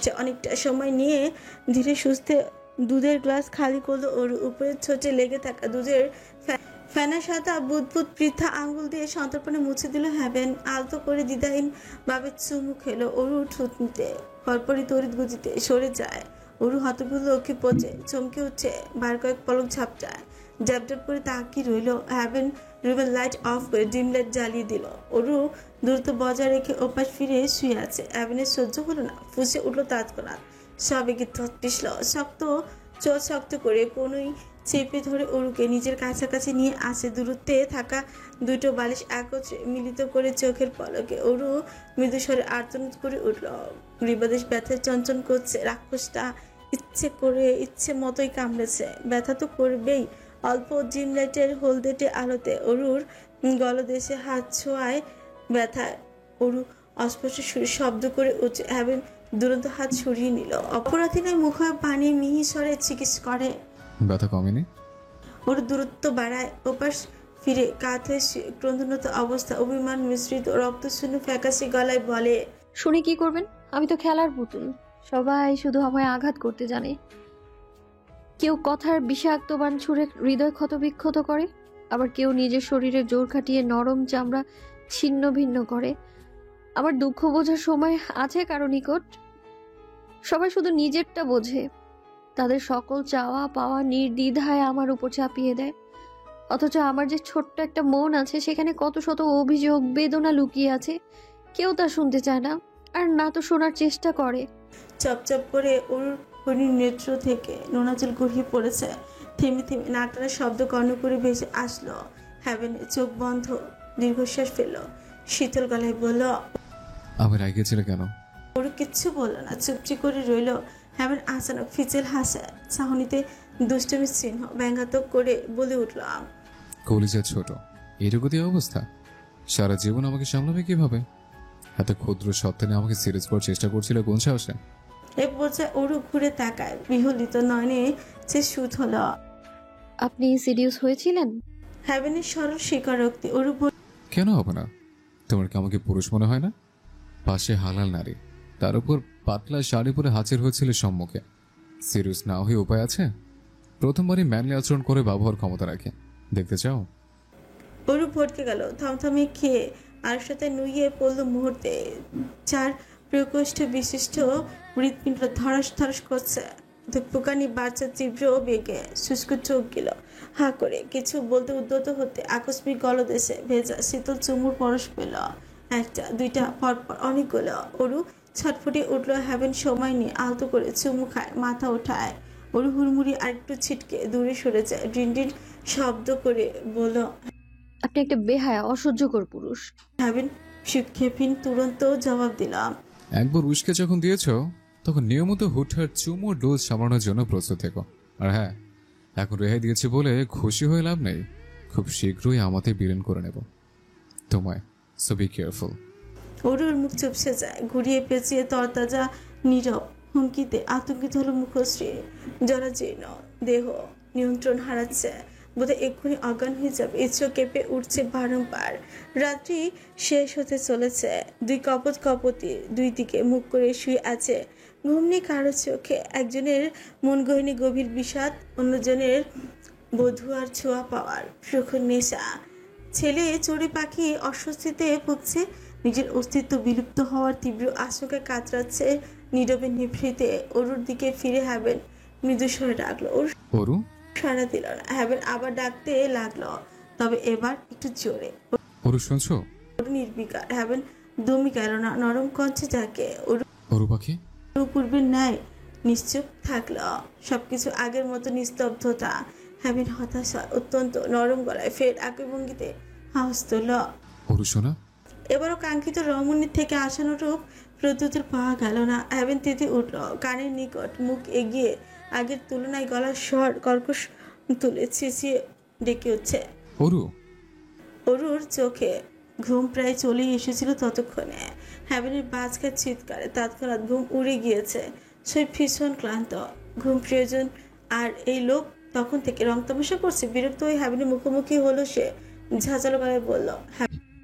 উঠছে। অনেকটা সময় নিয়ে ধীরে সুস্থে দুধের গ্লাস খালি করলো ওর। উপরের ছোটে লেগে থাকা দুধের ফেনা সাদা বুদবুদ বৃদ্ধা আঙ্গুল দিয়ে সন্তর্পণে মুছে দিল হ্যাভেন। আলতো করে দ্বিধাহীন ভাবে চুমু খেলো ওরু ঠোঁট নিতে। পরপরই তড়িৎ গতিতে সরে যায়। ওরু হতভুল লক্ষ্যে পচে চমকে উঠছে, বার কয়েক পলক ঝাপটায়। জ্যাপটাপ করে তাকিয়ে রইল। হ্যাভেন রুমের লাইট অফ করে ডিম লাইট জ্বালিয়ে দিল। ওরু দ্রুত বজায় রেখে ওপাশ ফিরে শুয়ে আছে। হ্যাভেনের সহ্য হলো না, ফুসে উঠলো তৎক্ষণাৎ। সবেগে ঠোঁট পিছল। চোখ শক্ত করে কোনোই চেপে ধরে ওরুকে নিজের কাছাকাছি নিয়ে আসে। দূরত্বে থাকা দুটো বালিশ একত্রে মিলিত করে চোখের পলকে ওরু মৃদুস্বরে আর্তনাদ করে উঠল। গ্রীবাদেশ ব্যথায় চঞ্চন করছে। রাক্ষসটা ইচ্ছে মতোই কামড়েছে। ব্যথা তো করবেই। অল্প ডিম লাইটের হলদেটে আলোতে ওরুর গলদেশে হাত ছোঁয়ায় ব্যথায় ওরু অস্পষ্ট সুরে শব্দ করে উঠছে। হ্যাভেন দুরন্ত হাত সরিয়ে নিল। অপরাধীনের মুখে পানি মিহি স্বরে জিজ্ঞেস করে, ব্যথা কমেনি? ওর দূরত্ব বাড়ায়। ওপাশ ফিরে কাঁধে ক্রন্দনত অবস্থা, অভিমান মিশ্রিত রক্তশূন্য ফ্যাকাশে গলায় বলে, শুনে কি করবেন? আমি তো খেলার পুতুল। সবাই শুধু আমায় আঘাত করতে জানে। কেউ কথার বিষাক্ত বাণ ছুঁড়ে হৃদয় ক্ষতবিক্ষত করে, আবার কেউ নিজের শরীরে জোর খাটিয়ে নরম চামড়া ছিন্ন ভিন্ন করে। আমার দুঃখ বোঝার সময় আছে কারো নিকট? সবাই শুধু নিজেরটা বোঝে। তাদের সকল চাওয়া পাওয়া নির্দ্বিধায় আমার উপর চাপিয়ে দেয়। অথচ আমার যে ছোট্ট একটা মন আছে, সেখানে কত শত অভিযোগ বেদনা লুকিয়ে আছে। কেউ তা শুনতে চায় না, আর না তো শোনার চেষ্টা করে। চপচপ করে ওর হরিণ নেত্র থেকে নোনাজল গড়িয়ে পড়েছে। থেমে থেমে নাকটানা শব্দ কর্ণ করে ভেসে আসলো। হ্যাভেনের চোখ বন্ধ, দীর্ঘশ্বাস ফেলল। শীতল গলায় বলল, আবার রাগিয়েছিলে কেন? ওর কিচ্ছু বলল না, চুপচি করে রইল। হ্যাভেন আচানক ফিচেল হাসে, চাহনিতে দুষ্টমির চিহ্ন ব্যঙ্গাত্মক করে বলে উঠল, কলিজা ছোট, এটুকু দিয়ে অবস্থা? সারা জীবন আমাকে সামলাবে কিভাবে? এত ক্ষুদ্র সত্ত্বে আমাকে সিরিজ করার চেষ্টা করছিল কোন সাহসে? এ পর্যায়ে ওরু ঘুরে তাকায়, বিহলিত নয়নে সে সুদ হলো। আপনি সিরিয়াস হয়েছিলেন? হ্যাভেনের সরল স্বীকারোক্তি। ওরু কেন হবে না? তোমার কি আমাকে পুরুষ মনে হয় না? পাশে হালাল নারী, তার উপর পাতলা শাড়ি পরে হাজির হয়েছিল সম্মুখে। সিরিয়াস না হয়ে উপায় আছে? প্রথমবারই ম্যানলি আচরণ করে ব্যবহার ক্ষমতা রাখে, দেখতে চাও? ওরু ভটকে গেল, থমথমে খেয়ে আর সাথে নুইয়ে পড়ল মুহূর্তে। চার প্রকোষ্ঠ বিশিষ্ট হৃৎপিণ্ড ধরাস ধরাস করছে। ধুকপুকানি বাচ্চা তীব্র বেগে শুষ্ক চোখ গেল হা করে। কিছু বলতে উদ্যত হতে আকস্মিক গলদেশে ভেজা শীতল চুমুর পরশ পেল। একটা দুইটা পরপর অনেকগুলো। ওরু ছটফটে উঠল। হ্যাভেন সময় নিয়ে আলতো করে চুমু খায়, মাথা ওঠায়। ওরু হুড়মুড়ি আরেকটু ছিটকে দূরে সরে যায়। ডিন ডিন শব্দ করে বলল, আপনি একটা বেহায়া অসহ্যকর পুরুষ। হ্যাভেন সুক্ষেপহীন তুরন্ত জবাব দিলাম, একবার উস্কে যখন দিয়েছ, তখন নিয়মিত হুটহাট চুমু ডোজ সামলানোর জন্য প্রস্তুত থেকো। আর হ্যাঁ, এখন রেহাই দিয়েছি বলে খুশি হয়ে লাভ নেই। খুব শীঘ্রই আমাতে বিলীন করে নেব তোমায়, সো বি কেয়ারফুল। ওরুর মুখ চুপসে যায়। ঘুরিয়ে পেঁচিয়ে তরতাজা নীরব হুমকিতে আতঙ্কিত হলো মুখশ্রী। জরাজীর্ণ দেহ নিয়ন্ত্রণ হারাচ্ছে, বোধহয় এক্ষুনি অজ্ঞান হয়ে যাবে। ইচ্ছা কেঁপে উঠছে বারংবার। রাত্রি শেষ হতে চলেছে। দুই কপতি দুই দিকে মুখ করে শুয়ে আছে। ঘুম নেই কারো চোখে। একজনের মন গহিনী গভীর বিষাদ, অন্যজনের বধুয়ার ছোঁয়া পাওয়ার সুখের নেশা। ছেলে চড়ুই পাখি অস্বস্তিতে ভুগছে, নিজের অস্তিত্ব বিলুপ্ত হওয়ার তীব্র আশঙ্কায় কাতরাচ্ছে নীরবে নিভৃতে। ওরুর দিকে ফিরে হ্যাভেন মৃদু স্বরে ডাকলো। ওরু সাড়া দিল না। হ্যাভেন আবার ডাকতে লাগলো, তবে এবার একটু জোরে। ওরু শুনছো? ওরু নির্বিকার। হ্যাভেন দমই গেল না। নরম কঞ্চে যাকে ওরু পাখি পূর্বের ন্যায় নিশ্চুপ থাকলো। সবকিছু আগের মতো নিস্তব্ধতা। হ্যাভেন হতাশ হয়। অত্যন্ত নরম গলায় ফের একই ভঙ্গিতে হাউস তুলল, ওরু শোনা। এবারও কাঙ্ক্ষিত রমণীর থেকে আশানুরূপ প্রত্যুত্তর পাওয়া গেল না। হ্যাভেন তেতে উঠল, কানের নিকট মুখ এগিয়ে আগের তুলনায় গলার স্বর কর্কশ তুলে চেঁচিয়ে ডেকে উঠছে। ওরু। অরুর চোখে ঘুম প্রায় চলেই এসেছিল ততক্ষণে। হ্যাভেনের বাজকার চিৎকারে তৎক্ষণাৎ ঘুম উড়ে গিয়েছে। সে ভীষণ ক্লান্ত, ঘুম প্রয়োজন। আর এই লোক তখন থেকে রং তামাশা করছে। বিরক্ত হয়ে হ্যাভেনের মুখোমুখি হলো সে। ঝাঁঝালো গলায় বলল,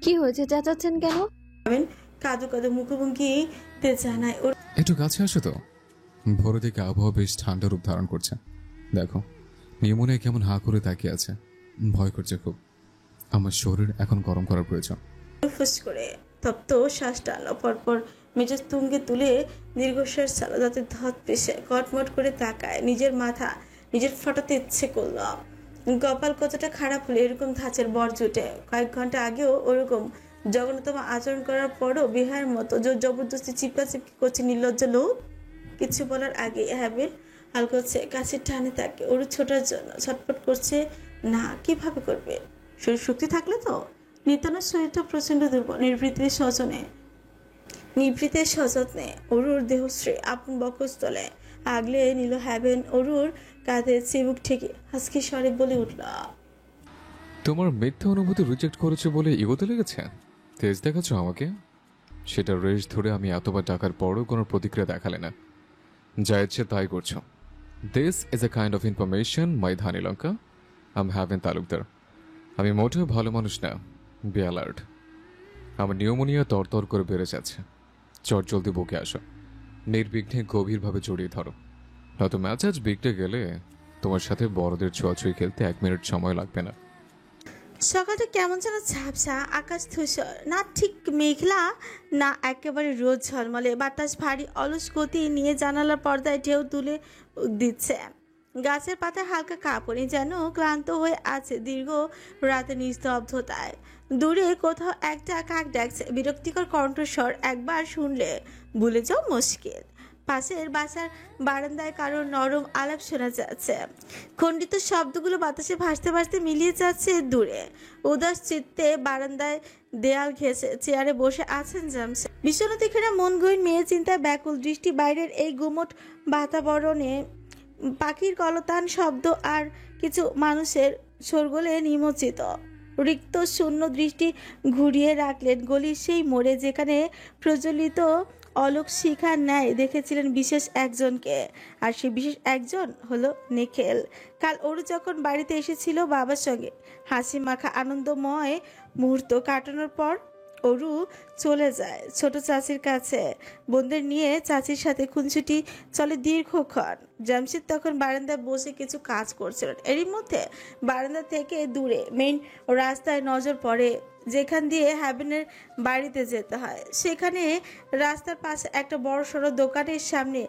কি হয়েছে, চেঁচাচ্ছেন কেন? হ্যাভেন কাঁদো কাঁদো মুখোমুখিতে জানায়, ওর একটু কাছে আসো তো। ভোরের দিকে আবহাওয়া বেশ ঠান্ডা রূপ ধারণ করছে। দেখো নিউমোনিয়া কেমন হাঁ করে তাকিয়ে আছে। ভয় করছে খুব। আমার শরীর এখন গরম করার প্রয়োজন। ফুস করে তপ্ত শ্বাস টানলো, পরপর মেজাজ তুঙ্গে তুলে দীর্ঘশ্বাস ছাড়লো, যাতে ধত পেশে কটমট করে তাকায়। নিজের মাথা নিজের ফটাতে ইচ্ছে করলো। কপাল কতটা খারাপ হলো এরকম ধাঁচের বর জুটে। কয়েক ঘন্টা আগেও ওরকম জঘন্যতম আচরণ করার পরও বিহার মতো জোর জবরদস্তি চিপকি করছে নির্লজ্জ লোক। কিছু বলার আগে হ্যাবেন হালকা হচ্ছে কাছের টানে তাকে ওর ছোটার জন্য ছটফট করছে। না, কিভাবে করবে? শরীর শক্তি থাকলে তো। নিতানোর শরীরটা প্রচন্ড দুর্বল। নিভৃতের সযত্নে অরুর দেহশ্রী আপন বক্ষস্থলে আগলে নিল হ্যাবেন অরুর কাঁধে চিবুক ঠেকে হাসকি স্বরে বলে উঠল, তোমার মিথ্যা অনুভূতি রিজেক্ট করেছে বলে ইগোতে লেগেছে? তেজ দেখাচ্ছ আমাকে? সেটা রেশ ধরে আমি এতবার ডাকার পরও কোনো প্রতিক্রিয়া দেখালে না। যা ইচ্ছে তাই করছো। This is a kind of information my ধানি লঙ্কা। আম হ্যাভেন তালুকদার। আমি মোটেও ভালো মানুষ না। Be alert. আমার নিউমোনিয়া তরতর করে বেড়ে যাচ্ছে। চট জলদি বুকে আসো। নির্বিঘ্নে গভীরভাবে জড়িয়ে ধরো, নয়তো ম্যাচ আজ বিগড়ে গেলে তোমার সাথে বড়দের ছোঁয়াছুঁই খেলতে 1 মিনিট সময় লাগবে না। সকালটা কেমন যেন ঝাপসা, আকাশ ধূসর, না ঠিক মেঘলা না একেবারে রোদ ঝলমলে। বাতাস ভারী অলস গতি নিয়ে জানালার পর্দায় ঢেউ তুলে দিচ্ছে। গাছের পাতায় হালকা কাঁপুনি, যেন ক্লান্ত হয়ে আছে দীর্ঘ রাতে নিস্তব্ধতায়। দূরে কোথাও একটা কাক ডাকছে, বিরক্তিকর কণ্ঠস্বর একবার শুনলে ভুলে যাও মুশকিল। পাশের বাসার বারান্দায় কারোর নরম আলাপ শোনা যাচ্ছে। খণ্ডিত শব্দগুলো বাতাসে ভাসতে ভাসতে মিলিয়ে যাচ্ছে দূরে। উদাস চিত্তে বারান্দায় দেয়াল ঘেঁষে চেয়ারে বসে আছেন জামশেদ। বিষণ্ণ দেখে মন গহীন মেয়ে চিন্তায় ব্যাকুল দৃষ্টি বাইরের এই গুমট বাতাবরণে পাখির কলতান শব্দ আর কিছু মানুষের শোরগোলে নিমজ্জিত। রিক্ত শূন্য দৃষ্টি ঘুরিয়ে রাখলেন গলির সেই মোড়ে, যেখানে প্রজ্বলিত অলোক শিখার ন্যায় দেখেছিলেন বিশেষ একজনকে। আর সেই বিশেষ একজন হলো নিখিল। কাল ওরু যখন বাড়িতে এসেছিল বাবার সঙ্গে হাসি মাখা আনন্দময় মুহূর্ত কাটানোর পর অরু চলে যায় ছোট চাচির কাছে। বোনদের নিয়ে চাচির সাথে খুনসুটি চলে দীর্ঘক্ষণ। জামশেদ তখন বারান্দায় বসে কিছু কাজ করছিলেন। এরই মধ্যে বারান্দা থেকে দূরে মেইন রাস্তায় নজর পড়ে, যেখান দিয়ে হ্যাবেনের বাড়িতে যেতে হয়। সেখানে রাস্তার পাশে একটা বড় সড়ো দোকানের সামনে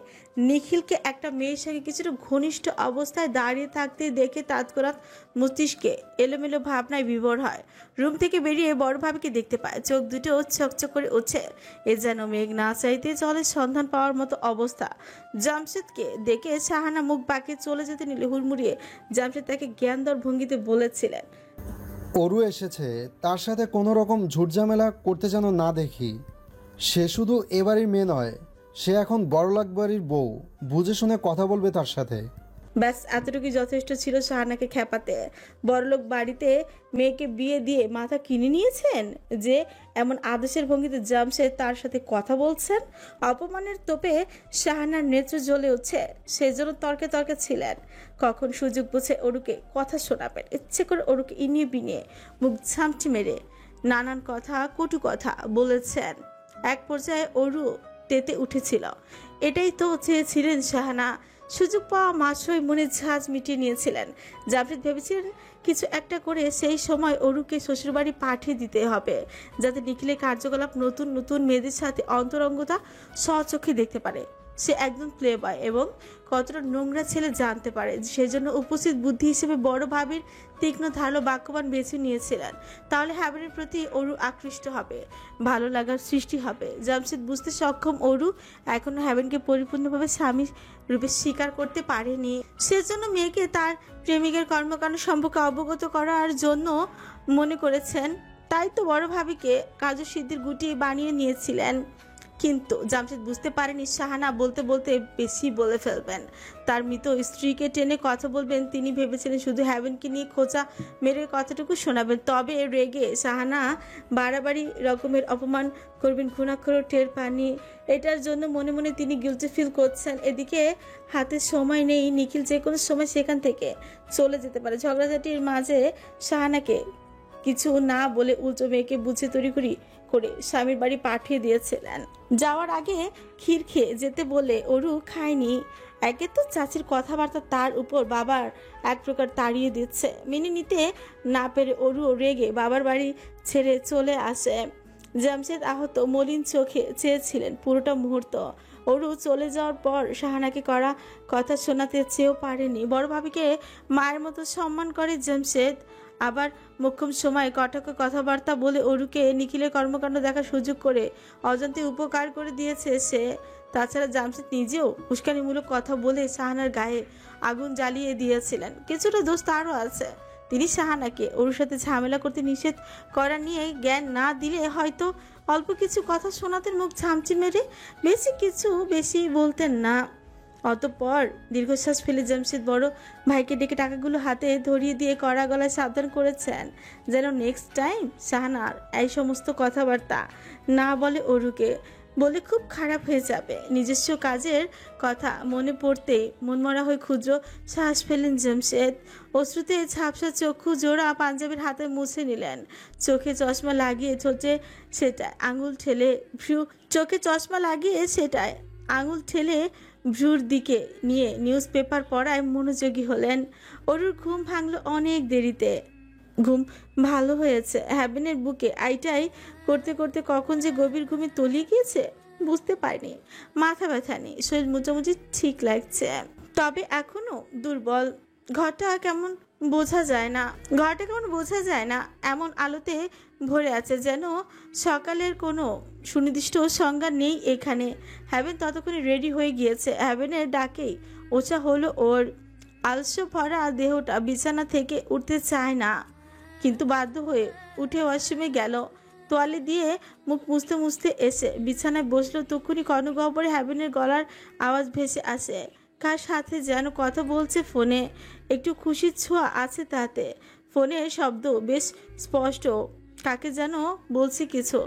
নিখিলকে একটা মেয়ের সঙ্গে কিছুটা ঘনিষ্ঠ অবস্থায় দাঁড়িয়ে থাকতে দেখে তৎক্ষণাৎ মস্তিষ্কে এলোমেলো ভাবনায় বিভোর হয়। রুম থেকে বেরিয়ে বড় ভাবিকে দেখতে পায়। চোখ দুটো চকচক করে উঠছে। এ যেন মেঘ না চাইতে জলের সন্ধান পাওয়ার মতো অবস্থা। জামশেদকে দেখে শাহানা মুখ বাঁকিয়ে চলে যেতে নিলে হুড়মুড়িয়ে জামশেদ তাকে জ্ঞানদর ভঙ্গিতে বলেছিলেন, অরু এসেছে, তার সাথে কোনো রকম ঝুটঝামেলা করতে যেন না দেখি। সে শুধু এবারই মেয়ে নয়, সে এখন বড়লোক বাড়ির বউ। বুঝে শুনে কথা বলবে তার সাথে। ব্যাস এতটুকুই যথেষ্ট ছিল শাহানাকে খেপাতে। বড়লোক বাড়িতে মেয়েকে বিয়ে দিয়ে মাথা কিনে নিয়েছেন যে এমন আদেশের ভঙ্গিতে জামশেদ তার সাথে কথা বলছেন। অপমানের তোপে শাহানার নেত্র জ্বলে উঠছে। সেজন্য তর্কে তর্কে ছিলেন, কখন সুযোগ বুঝে অরুকে কথা শোনাবেন। ইচ্ছে করে অরুকে ইনিয়ে বিনিয়ে মুখ ঝামটি মেরে নানান কথা, কটু কথা বলেছেন। এক পর্যায়ে অরু তেতে উঠেছিল। এটাই তো চেয়েছিলেন শাহানা। সুযোগ পাওয়া মাত্রই মনে ঝাঁজ মিটিয়ে নিয়েছিলেন। জাভেদ ভেবেছিলেন কিছু একটা করে সেই সময় অরুকে শ্বশুরবাড়ি পাঠিয়ে দিতে হবে, যাতে নিখিলের কার্যকলাপ নতুন নতুন মেয়েদের সাথে অন্তরঙ্গতা স্বচক্ষে দেখতে পারে। সে একজন প্লে বয় এবং কতটা নোংরা ছেলে জানতে পারে। সেজন্য উপস্থিত বুদ্ধি হিসেবে বড় ভাবির তীক্ষ্ণ ধারালো বাক্যবান বেছে নিয়েছিলেন। তাহলে হ্যাবেনের প্রতি অরু আকৃষ্ট হবে, ভালো লাগার সৃষ্টি হবে। জামশেদ বুঝতে সক্ষম অরু এখনো হ্যাবেনকে পরিপূর্ণভাবে স্বামী রূপে স্বীকার করতে পারেনি। সেজন্য মেয়েকে তার প্রেমিকের কর্মকাণ্ড সম্পর্কে অবগত করার জন্য মনে করেছেন। তাই তো বড় ভাবিকে কার্যসিদ্ধির গুটি বানিয়ে নিয়েছিলেন। কিন্তু জামশেদ বুঝতে পারেনি শাহানা বলতে বলতে বেশি বলে ফেলবেন। তার মৃত স্ত্রীকে টেনে কথা বলবেন। তিনি ভেবেছিলেন শুধু হ্যাবেনকে নিয়ে খোঁচা মেরে কথাটুকু শোনাবেন। তবে রেগে শাহানা বাড়াবাড়ি রকমের অপমান করবেন, ঘুণাক্ষরও টের পাননি। এটার জন্য মনে মনে তিনি গিলটি ফিল করছেন। এদিকে হাতে সময় নেই। নিখিল যে কোনো সময় সেখান থেকে চলে যেতে পারে। ঝগড়াঝাটির মাঝে শাহানাকে কিছু না বলে উল্টো মেয়েকে বুঝে তড়িঘড়ি করে স্বামীর বাড়ি পাঠিয়ে দিয়েছিলেন। যাওয়ার আগে ক্ষীর খেয়ে যেতে বলে অরু খায়নি। একে তো চাচির কথাবার্তা তার উপর বাবার এক প্রকার তাড়িয়ে দিচ্ছে। মেনে নিতে না পেরে অরু রেগে বাবার বাড়ি ছেড়ে চলে আসে। জামশেদ আহত মলিন চোখে চেয়েছিলেন পুরোটা মুহূর্ত। অরু চলে যাওয়ার পর শাহানাকে করা কথা শোনাতে চেয়েও পারেনি। বড় ভাবিকে মায়ের মতো সম্মান করে জামশেদ। আবার মোক্ষম সময় কটাক্ষ কথাবার্তা বলে অরুকে নিখিলের কর্মকাণ্ড দেখার সুযোগ করে অজান্তে উপকার করে দিয়েছে সে। তাছাড়া জামশেদ নিজেও উস্কানিমূলক কথা বলে শাহানার গায়ে আগুন জ্বালিয়ে দিয়েছিলেন। কিছুটা দোষ তারও আছে। তিনি শাহানাকে অরুর সাথে ঝামেলা করতে নিষেধ করা নিয়ে জ্ঞান না দিলে হয়তো অল্প কিছু কথা শোনাতেন মুখ ঝামচি মেরে, বেশি বলতেন না। অতঃপর দীর্ঘশ্বাস ফেলে জামশেদ বড় ভাইকে ডেকে টাকাগুলো হাতে ধরিয়ে দিয়ে কড়া গলায় সাবধান করেছেন যেন নেক্সট টাইম শাহানার এই সমস্ত কথাবার্তা না বলে অরুকে। বলে খুব খারাপ হয়ে যাবে। নিজস্ব কাজের কথা মনে পড়তে মনমরা হয়ে ক্ষুদ্র শ্বাস ফেলেন জামশেদ। অশ্রুতে ঝাপসা চক্ষু জোড়া পাঞ্জাবির হাতে মুছে নিলেন। চোখে চশমা লাগিয়ে সেটায় আঙুল ঠেলে ভ্রুর দিকে নিয়ে নিউজ পেপার পড়ায় মনোযোগী হলেন। অরুর ঘুম ভাঙলো অনেক দেরিতে। ঘুম ভালো হয়েছে। হ্যাবেনের বুকে আইটাই করতে করতে কখন যে গভীর ঘুমে তলিয়ে গিয়েছে বুঝতে পারিনি। মাথা ব্যথা নেই, শরীর মোটামুটি ঠিক লাগছে, তবে এখনো দুর্বল। ঘরটা কেমন বোঝা যায় না। এমন আলোতে ভরে আছে যেন সকালের কোনো সুনির্দিষ্ট সংজ্ঞা নেই এখানে। হ্যাবেন ততক্ষণে রেডি হয়ে গিয়েছে। হ্যাবেনের ডাকেই ওঠা হলো ওর। আলস্য ভরা দেহটা বিছানা থেকে উঠতে চায় না, কিন্তু বাধ্য হয়ে উঠে ওয়াশরুমে গেল। তোয়ালে দিয়ে মুখ মুছতে মুছতে এসে বিছানায় বসলো। তখনই কর্ণগহ্বরে হ্যাবেনের গলার আওয়াজ ভেসে আসে। কার সাথে যেন কথা বলছে ফোনে, একটু খুশির ছোঁয়া আছে তাতে। ফোনের শব্দ বেশ স্পষ্ট, কাকে যেন বলছে কিছু।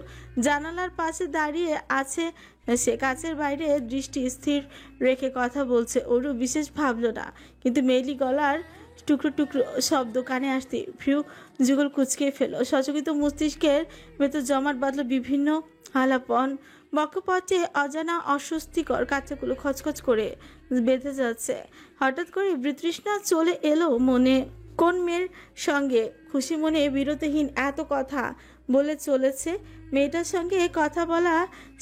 জানালার পাশে দাঁড়িয়ে আছে সে, কাচের বাইরে দৃষ্টি স্থির রেখে কথা বলছে। ওরও বিশেষ ভাবলো না, কিন্তু মেয়েলি গলার টুকরো টুকরো শব্দ কানে আসতে ভ্রু যুগল কুচকে ফেল। সচকিত মস্তিষ্কের ভেতর জমাট বাঁধল বিভিন্ন আলাপন। বক্ষপথে অজানা অস্বস্তিকর কাঁচাগুলো খচখচ করে বেঁধে যাচ্ছে। হঠাৎ করে বিতৃষ্ণা চলে এলো মনে। কোন মেয়ের সঙ্গে খুশি মনে বিরতিহীন এত কথা বলে চলেছে। মেয়েটার সঙ্গে কথা বলা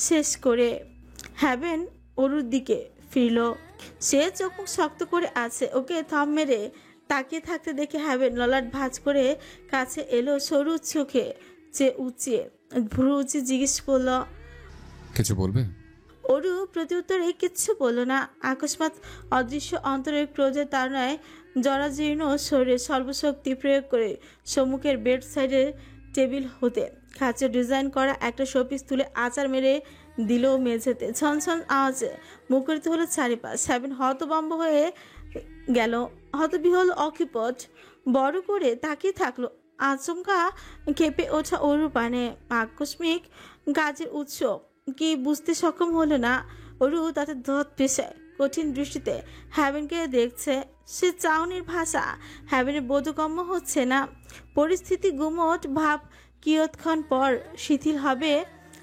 শেষ করে হ্যাবেন অরুর দিকে ফিরল। সে চোখ মুখ শক্ত করে আছে। ওকে থম মেরে তাকিয়ে থাকতে দেখে হ্যাবেন ললাট ভাঁজ করে কাছে এলো। সরু চোখে উঁচিয়ে ভ্রু উঁচিয়ে জিজ্ঞেস করলো, কিছু বলবে? অরু প্রত্যুত্তরে কিচ্ছু বলল না। আকস্মাৎ অদৃশ্য অন্তরের ক্রোধের তাড়নায় জরাজীর্ণ শরীরে সর্বশক্তি প্রয়োগ করে সম্মুখের বেড সাইডের টেবিল হতে খাঁচে ডিজাইন করা একটা শোপিস তুলে আচার মেরে দিল মেঝেতে। ছনছন আওয়াজে মুখরিত হলো চারিপাশ। হ্যাবেন হতভম্ব হয়ে গেল। হতবিহল অকিপট বড় করে তাকিয়ে থাকলো। আচমকা কেঁপে ওঠা অরু পানে আকস্মিক কাজের উৎস কি বুঝতে সক্ষম হলো না। অরু তাতে ধত পেশায় কঠিন দৃষ্টিতে হ্যাবেনকে দেখছে। সে চাউনির ভাষা হ্যাবেনের বোধগম্য হচ্ছে না। পরিস্থিতি গুমট ভাব কিয়ৎক্ষণ পর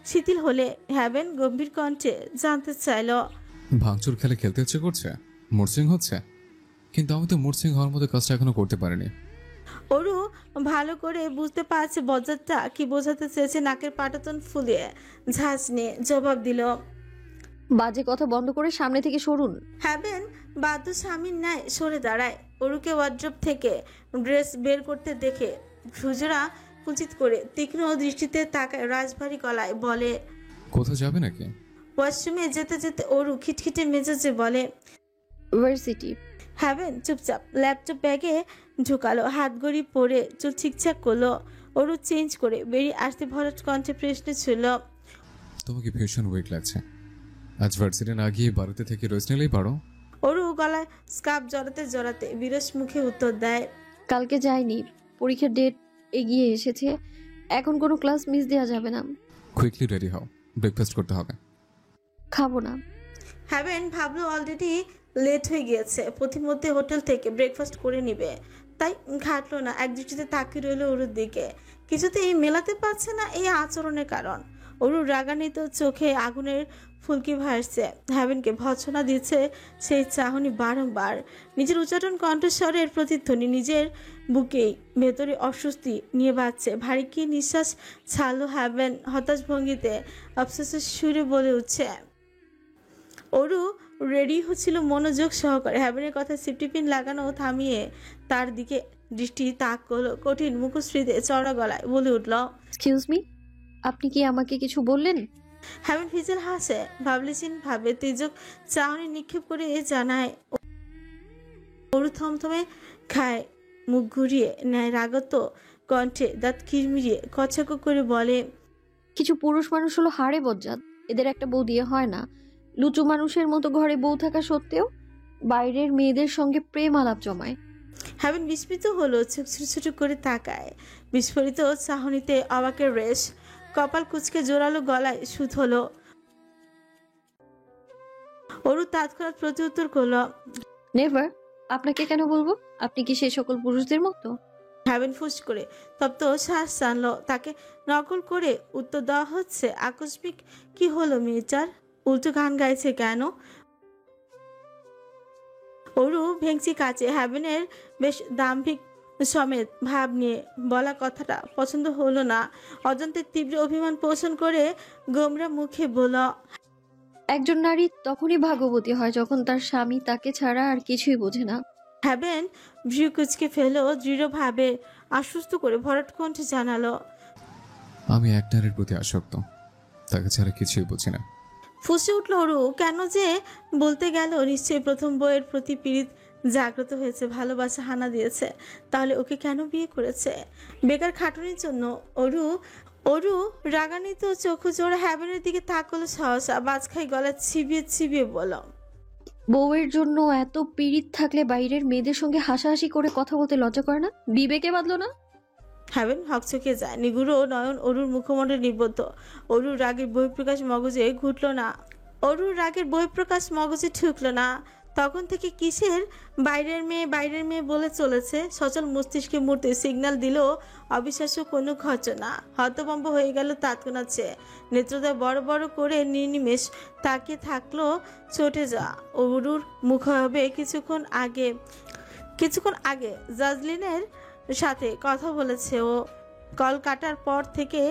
শিথিল হলে হ্যাবেন গম্ভীর কণ্ঠে জানতে চাইল, ভাঙচুর খেলে খেলতে ইচ্ছে করছে? মরসিং হচ্ছে? কিন্তু আমি তো মরসিং হওয়ার মতো কাজটা এখনো করতে পারিনি। অরু ভালো করে বুঝতে পারছে বজ্জাতটা কি বোঝাতে চেয়েছে। নাকের পাটাতন ফুলিয়ে ঝাঁজ নিয়ে জবাব দিল, বাজে কথা বন্ধ করে সামনে থেকে সরুন। হ্যাবেন বাধ্য স্বামীর ন্যায় সরে দাঁড়ায়। অরুকে ওয়ার্ড্রোব থেকে ড্রেস বের করতে দেখে ভ্রুজোড়া কুঞ্চিত করে তীক্ষ্ণ দৃষ্টিতে তাকায়। রাজভারী গলায় বলে, কোথাও যাবে নাকি? ওয়াশরুমে যেতে যেতে অরু খিটখিটে মেজাজে বলে, ভার্সিটি। হ্যাবেন চুপচাপ ল্যাপটপ ব্যাগে ঢুকালো। হাত ঘড়ি পরে চুল ঠিকঠাক করলো। অরু চেঞ্জ করে বেরিয়ে আসতে ভরাট কণ্ঠে প্রশ্ন ছিল, তোমাকে ভীষণ উইক লাগছে। আজ ভার্সিটি না গিয়ে বাড়িতে থেকে রেস্ট নিলেই পারো। অরু গলায় স্কার্ফ জড়াতে বিরস মুখে উত্তর দেয়, কালকে যাইনি, পরীক্ষার ডেট এগিয়ে এসেছে, এখন কোনো ক্লাস মিস দেওয়া যাবে না। কুইকলি রেডি হও, ব্রেকফাস্ট করতে হবে। খাবো না। হ্যাবেন ভাবলো অলরেডি লেট হয়ে গিয়েছে, প্রতিমধ্যে হোটেল থেকে ব্রেকফাস্ট করে নিবে, তাই ঘাটলো না। এক দৃষ্টিতে তাকিয়ে রইল অরুর দিকে। কিছুতেই মেলাতে পারছে না এই আচরণের কারণ। অরুর রাগান্বিত চোখে আগুনের ফুলকি ভাসছে। হ্যাভেনকে ভৎসনা দিচ্ছে সেই চাহনি বারংবার। নিজের উচ্চারণ কণ্ঠস্বরের প্রতিধ্বনি নিজের বুকেই ভেতরে অস্বস্তি নিয়ে বাজছে। ভারী কি নিঃশ্বাস ছাড়লো হ্যাভেন হতাশ ভঙ্গিতে। আফসোসের সুরে বলে উঠছে। অরু রেডি হচ্ছিল মনোযোগ সহকারে। হ্যাভেনের কথা সেফটি পিন লাগানো থামিয়ে তার দিকে দৃষ্টি তাক করলো। কঠিন মুখশ্রীতে চড়া গলায় বলে উঠল, এক্সকিউজ মি, আপনি কি আমাকে কিছু বললেন? হ্যাভেন ফিজেল হাসে। ভাবলেছিন ভাবে তির্যক চাহনি নিক্ষেপ করে জানায়। অরু থমথমে খায়, মুখ ঘুরিয়ে নেয় রাগত কণ্ঠে, দাঁত কিরমিরিয়ে কচ্ছাক করে বলে, কিছু পুরুষ মানুষ হলো হাড়ে বজ্জাত, এদের একটা বউ দিয়ে হয় না। লুচু মানুষের মতো ঘরে বউ থাকা সত্ত্বেও বাইরের মেয়েদের সঙ্গে প্রেম আলাপ জমায়। হ্যাভেন বিস্মিত হলো, চোখ ছোট ছোট করে তাকায়। বিস্ফোরিত চাহনিতে অবাকের রেশ। কপাল কুচকে জোরালো গলায় সুত হলো। অরু তৎক্ষণাৎ প্রত্যুত্তর করলো, নেভার। আপনাকে কেন বলবো? আপনি কি সেই সকল পুরুষদের মতো? হ্যাভেন ফুস করে তপ্ত শ্বাস টানলো। তাকে নকল করে উত্তর দেওয়া হচ্ছে। আকস্মিক কি হলো মেয়েটার? উল্টো গান গাইছে কেন? অরু ভেঙচি কাছে হ্যাভেনের বেশ দাম্ভিক সমেত ভাব নিয়ে বলা কথাটা পছন্দ হলো না। অজান্তে তীব্র অভিমান পোষণ করে গোমরা মুখে বলল, একজন নারী তখনই ভাগ্যবতী হয় যখন তার স্বামী তাকে ছাড়া আর কিছুই বোঝে না। হ্যাভেন ভ্রু কুচকে ফেলো দৃঢ়ভাবে, আশ্বস্ত করে ভরাট কণ্ঠে জানালো, আমি এক নারীর প্রতি আসক্ত, তাকে ছাড়া কিছুই বুঝি না। ফুঁসে উঠল অরু। কেন যে বলতে গেল, নিশ্চয়ই প্রথম বইয়ের প্রতি পীড়িত জাগ্রত হয়েছে, ভালোবাসা হানা দিয়েছে। তাহলে ওকে কেন বিয়ে করেছে? বেকার খাটুনির জন্য? অরু রাগান্বিত চোখু জোড়া হ্যাভেনের দিকে তাকালো সহসা, বাজখাই গলা চিবিয়ে চিবিয়ে বলল, বউয়ের জন্য এত পীড়িত থাকলে বাইরের মেয়েদের সঙ্গে হাসাহাসি করে কথা বলতে লজ্জা করে না? বিবেকে বাঁধলো না? হ্যাভেন হকচকে যায়। নিগুড়ো নয়ন অরুর মুখমণ্ডল নিবদ্ধ। অরুর রাগের বহিঃপ্রকাশ মগজে ঘুটল না। অরুর রাগের বহিঃপ্রকাশ মগজে ঠুকলো না। তখন থেকে কিসের বাইরের মেয়ে বলে চলেছে? সচল মস্তিষ্কে মুহূর্তে সিগন্যাল দিল অবিশ্বাস্য কোনো ঘটনা। হতভম্ব হয়ে গেল তৎক্ষণাৎ সে। নেত্রদয় বড় বড় করে নির্নিমেষ তাকিয়ে থাকলো চটে যা অরুর মুখাবে। কিছুক্ষণ আগে জাজলিনের সাথে কথা বলেছে ও। কল কাটার পর থেকে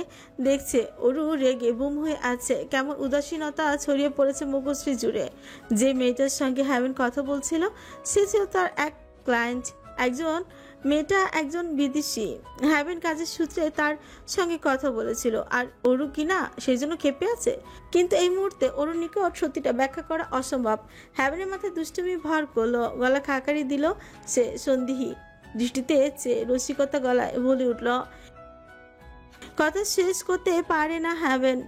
দেখছে অরু রেগে বুম হয়ে আছে। কেমন উদাসীনতা ছড়িয়ে পড়েছে মুখশ্রী জুড়ে। যে মেয়েটার সঙ্গে হ্যাভেন কথা বলছিল সে ছিল তার এক ক্লায়েন্ট। মেয়েটা একজন বিদেশি। হ্যাভেন কাজের সূত্রে তার সঙ্গে কথা বলেছিল, আর অরু কিনা সেই জন্য ক্ষেপে আছে। কিন্তু এই মুহূর্তে অরুর নিকট সত্যিটা ব্যাখ্যা করা অসম্ভব। হ্যাভেনের মাথায় দুষ্টুমি ভর করলো। গলা খাকারি দিল সে সন্দিহী দৃষ্টিতে চেয়ে রসিকতা গলায় বলে উঠল, কথা শেষ করতে পারে না হ্যাভেন।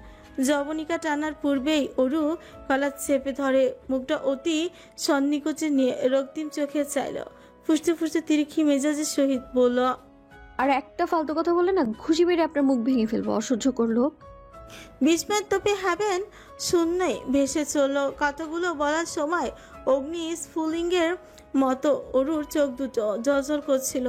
জবনিকা টানার পূর্বেই অরু গলা চেপে ধরে, মুখটা অতি সন্নিকোচে নিয়ে রক্তিম চোখে চাইল। ফুসতে ফুসতে তিরিক্ষি মেজাজের সহিত বলল, আর একটা ফালতু কথা বলে না খুশি মেরে আপনার মুখ ভেঙে ফেলবো, অসহ্য করলো। বিস্ময়ের তোপে হ্যাভেন শূন্যই ভেসে চলল। কথাগুলো বলার সময় অগ্নি স্ফুলিঙ্গের মতো অরুর চোখ দুটো জলজল করছিল।